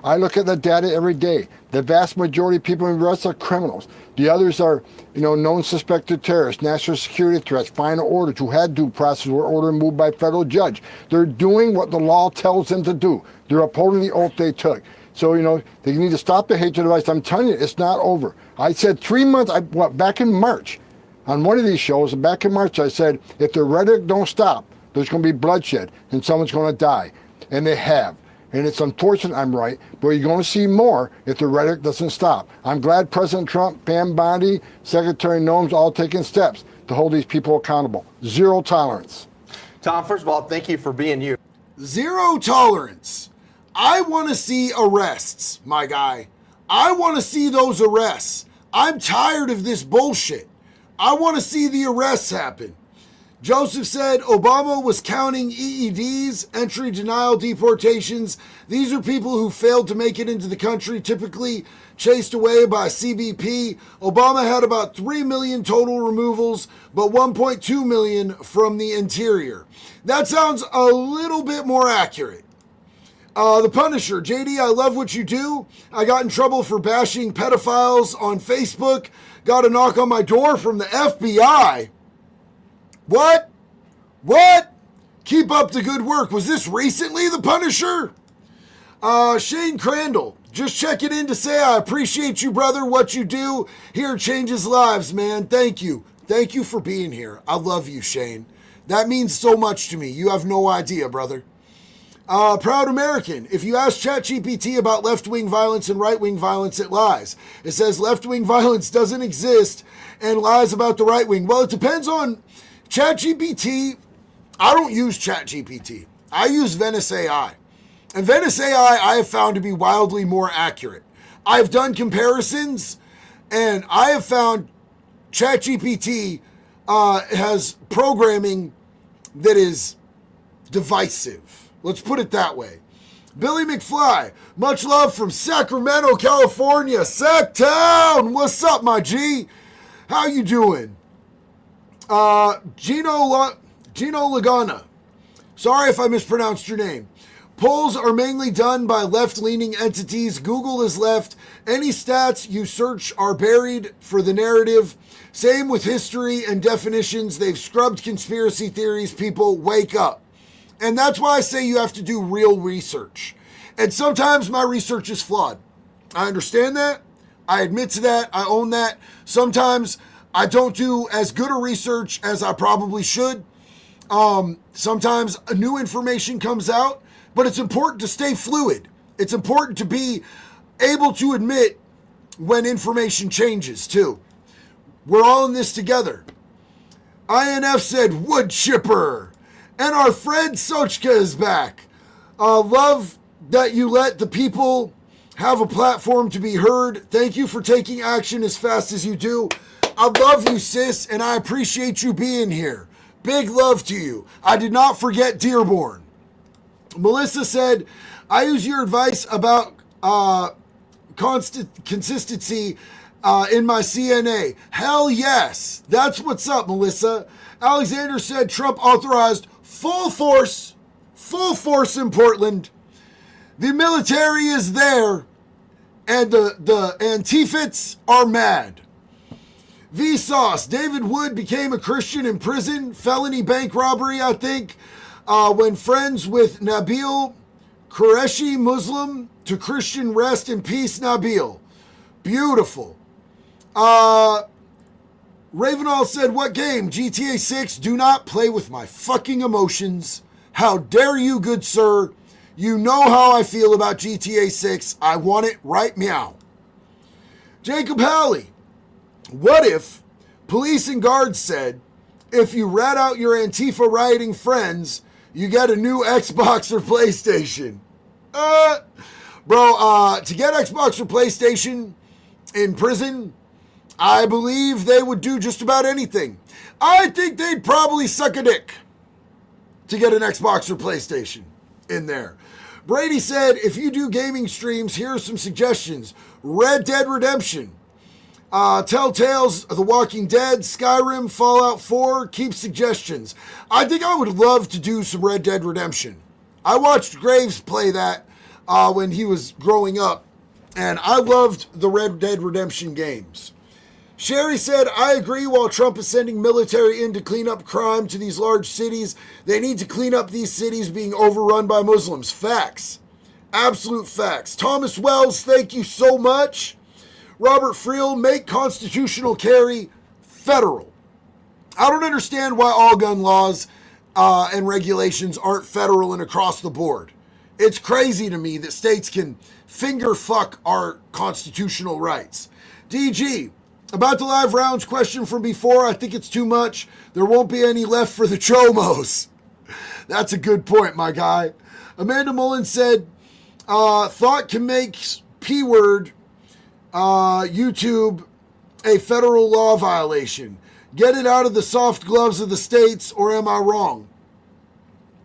Speaker 6: I look at the data every day. The vast majority of people arrested are criminals. The others are, known suspected terrorists, national security threats, final orders who had due process or order moved by federal judge. They're doing what the law tells them to do. They're upholding the oath they took. So, they need to stop the hatred of ICE. I'm telling you, it's not over. I said 3 months, back in March, on one of these shows, back in March, I said, if the rhetoric don't stop, there's going to be bloodshed and someone's going to die. And they have. And it's unfortunate I'm right, but you're going to see more if the rhetoric doesn't stop. I'm glad President Trump, Pam Bondi, Secretary Noem's all taking steps to hold these people accountable. Zero tolerance.
Speaker 8: Tom, first of all, thank you for being you.
Speaker 1: Zero tolerance. I want to see arrests, my guy. I want to see those arrests. I'm tired of this bullshit. I want to see the arrests happen. Joseph said Obama was counting EEDs, entry denial deportations. These are people who failed to make it into the country, typically chased away by CBP. Obama had about 3 million total removals, but 1.2 million from the interior. That sounds a little bit more accurate. The Punisher, JD, I love what you do. I got in trouble for bashing pedophiles on Facebook. Got a knock on my door from the FBI. What? Keep up the good work. Was this recently, The Punisher? Shane Crandall, just checking in to say I appreciate you, brother, what you do here changes lives, man. Thank you. Thank you for being here. I love you, Shane. That means so much to me. You have no idea, brother. Proud American, if you ask ChatGPT about left-wing violence and right-wing violence, it lies. It says left-wing violence doesn't exist and lies about the right-wing. Well, it depends on ChatGPT. I don't use ChatGPT. I use Venice AI. And Venice AI I have found to be wildly more accurate. I've done comparisons, and I have found ChatGPT has programming that is divisive. Let's put it that way. Billy McFly, much love from Sacramento, California. Sacktown, what's up, my G? How you doing? Gino Lagana. Sorry if I mispronounced your name. Polls are mainly done by left-leaning entities. Google is left. Any stats you search are buried for the narrative. Same with history and definitions. They've scrubbed conspiracy theories. People, wake up. And that's why I say you have to do real research. And sometimes my research is flawed. I understand that. I admit to that. I own that. Sometimes I don't do as good a research as I probably should. Sometimes new information comes out, but it's important to stay fluid. It's important to be able to admit when information changes too. We're all in this together. INF said wood chipper. And our friend Sochka is back. Love that you let the people have a platform to be heard. Thank you for taking action as fast as you do. I love you, sis, and I appreciate you being here. Big love to you. I did not forget Dearborn. Melissa said, I use your advice about consistency in my CNA. Hell yes. That's what's up, Melissa. Alexander said Trump authorized full force in Portland. The military is there, and the Antifits are mad. Vsauce, David Wood became a Christian in prison, felony bank robbery, I think, when friends with Nabil Qureshi, Muslim to Christian, rest in peace, Nabil. Beautiful. Ravenall said, what game? GTA 6, do not play with my fucking emotions. How dare you, good sir? You know how I feel about GTA 6. I want it right meow. Jacob Halley, what if police and guards said, if you rat out your Antifa rioting friends, you get a new Xbox or PlayStation? To get Xbox or PlayStation in prison, I believe they would do just about anything. I think they'd probably suck a dick to get an Xbox or PlayStation in there. Brady said, if you do gaming streams, here are some suggestions. Red Dead Redemption, Telltales, The Walking Dead, Skyrim, Fallout 4, keep suggestions. I think I would love to do some Red Dead Redemption. I watched Graves play that when he was growing up, and I loved the Red Dead Redemption games. Sherry said, I agree, while Trump is sending military in to clean up crime to these large cities, they need to clean up these cities being overrun by Muslims. Facts. Absolute facts. Thomas Wells, thank you so much. Robert Friel, make constitutional carry federal. I don't understand why all gun laws and regulations aren't federal and across the board. It's crazy to me that states can finger fuck our constitutional rights. DG, about the live rounds question from before, I think it's too much. There won't be any left for the chomos. That's a good point, my guy. Amanda Mullen said, thought can make P-word YouTube a federal law violation. Get it out of the soft gloves of the states, or am I wrong?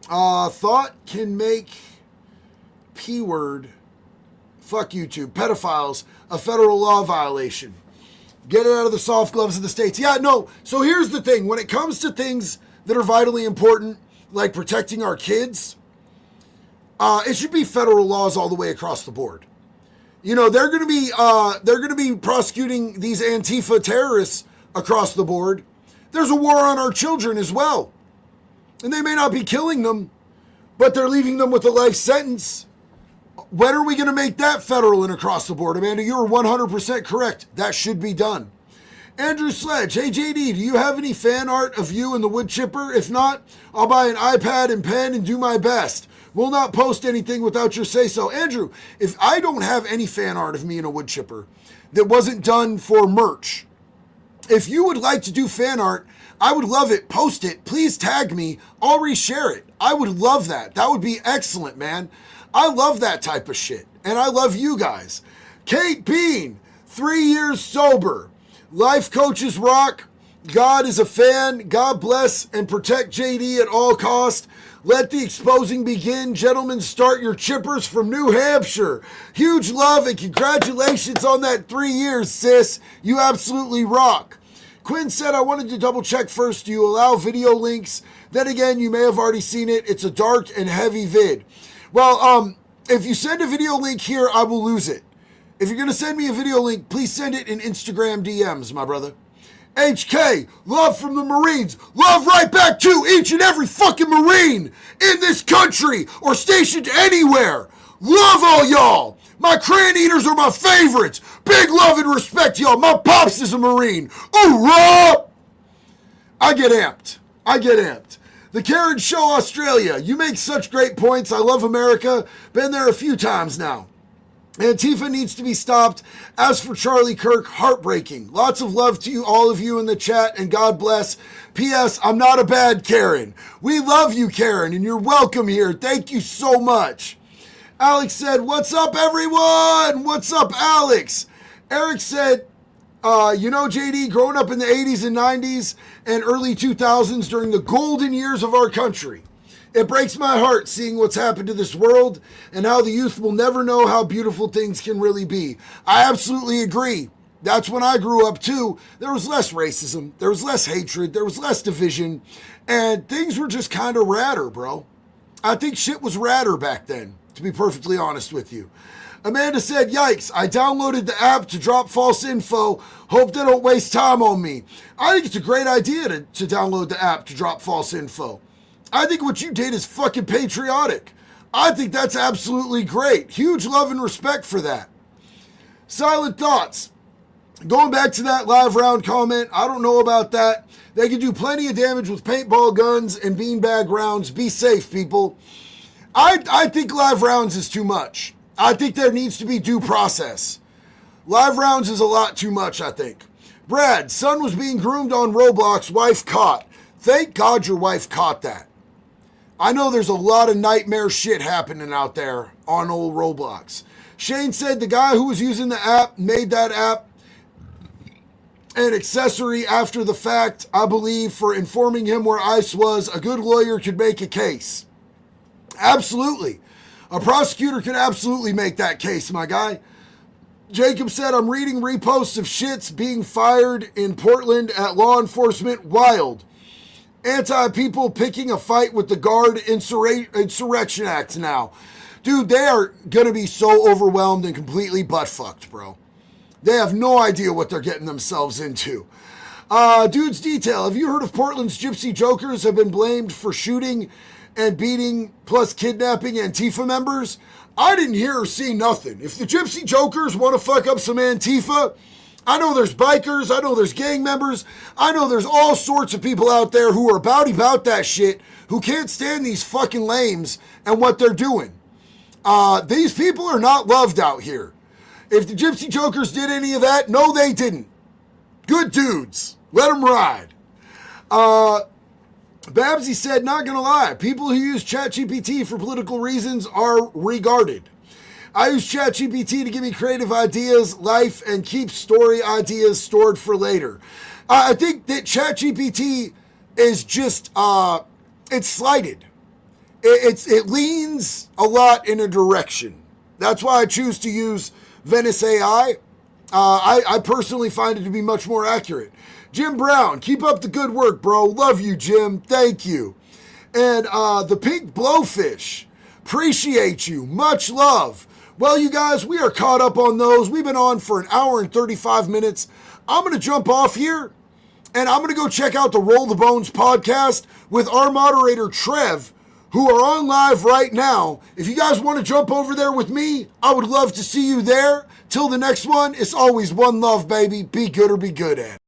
Speaker 1: Thought can make P-word, fuck YouTube, pedophiles, a federal law violation. Get it out of the soft gloves of the states. Yeah, no. So here's the thing. When it comes to things that are vitally important, like protecting our kids, it should be federal laws all the way across the board. You know, they're going to be prosecuting these Antifa terrorists across the board. There's a war on our children as well. And they may not be killing them, but they're leaving them with a life sentence. When are we going to make that federal and across the board? Amanda, you're 100% correct. That should be done. Andrew Sledge, hey JD, do you have any fan art of you and the wood chipper? If not, I'll buy an iPad and pen and do my best. Will not post anything without your say-so. Andrew, if I don't have any fan art of me and a wood chipper that wasn't done for merch, if you would like to do fan art, I would love it. Post it. Please tag me. I'll reshare it. I would love that. That would be excellent, man. I love that type of shit. And I love you guys. Kate Bean, 3 years sober. Life coaches rock. God is a fan. God bless and protect JD at all costs. Let the exposing begin. Gentlemen, start your chippers from New Hampshire. Huge love and congratulations on that 3 years, sis. You absolutely rock. Quinn said, I wanted to double check first. Do you allow video links? Then again, you may have already seen it. It's a dark and heavy vid. Well, if you send a video link here, I will lose it. If you're going to send me a video link, please send it in Instagram DMs, my brother. HK, love from the Marines. Love right back to each and every fucking Marine in this country or stationed anywhere. Love all y'all. My crayon eaters are my favorites. Big love and respect, y'all. My pops is a Marine. Hoorah! I get amped. The Karen Show Australia. You make such great points. I love America. Been there a few times now. Antifa needs to be stopped. As for Charlie Kirk, heartbreaking. Lots of love to you, all of you in the chat, and God bless. P.S. I'm not a bad Karen. We love you, Karen, and you're welcome here. Thank you so much. Alex said, what's up, everyone? What's up, Alex? Eric said, you know, JD, growing up in the 80s and 90s and early 2000s during the golden years of our country, it breaks my heart seeing what's happened to this world and how the youth will never know how beautiful things can really be. I absolutely agree. That's when I grew up too. There was less racism, there was less hatred, there was less division, and things were just kind of radder, bro. I think shit was radder back then, to be perfectly honest with you. Amanda said, yikes, I downloaded the app to drop false info. Hope they don't waste time on me. I think it's a great idea to download the app to drop false info. I think what you did is fucking patriotic. I think that's absolutely great. Huge love and respect for that. Silent Thoughts. Going back to that live round comment, I don't know about that. They can do plenty of damage with paintball guns and beanbag rounds. Be safe, people. I think live rounds is too much. I think there needs to be due process. Live rounds is a lot too much, I think. Brad, son was being groomed on Roblox, wife caught. Thank God your wife caught that. I know there's a lot of nightmare shit happening out there on old Roblox. Shane said the guy who was using the app made that app an accessory after the fact, I believe, for informing him where ICE was. A good lawyer could make a case. Absolutely. A prosecutor could absolutely make that case, my guy. Jacob said, I'm reading reposts of shits being fired in Portland at law enforcement. Wild. Anti-people picking a fight with the Guard Insurrection Act now. Dude, they are going to be so overwhelmed and completely butt-fucked, bro. They have no idea what they're getting themselves into. Dude's Detail. Have you heard of Portland's Gypsy Jokers have been blamed for shooting and beating plus kidnapping Antifa members? I didn't hear or see nothing. If the Gypsy Jokers want to fuck up some Antifa, I know there's bikers, I know there's gang members, I know there's all sorts of people out there who are about that shit, who can't stand these fucking lames and what they're doing. These people are not loved out here. If the Gypsy Jokers did any of that, no, they didn't. Good dudes. Let them ride. Babsy said, not going to lie, people who use ChatGPT for political reasons are regarded. I use ChatGPT to give me creative ideas, life, and keep story ideas stored for later. I think that ChatGPT is just, it's slighted. It leans a lot in a direction. That's why I choose to use Venice AI. I personally find it to be much more accurate. Jim Brown, keep up the good work, bro. Love you, Jim. Thank you. And the Pink Blowfish, appreciate you. Much love. Well, you guys, we are caught up on those. We've been on for an hour and 35 minutes. I'm going to jump off here, and I'm going to go check out the Roll the Bones podcast with our moderator, Trev, who are on live right now. If you guys want to jump over there with me, I would love to see you there. Till the next one, it's always one love, baby. Be good or be good at it.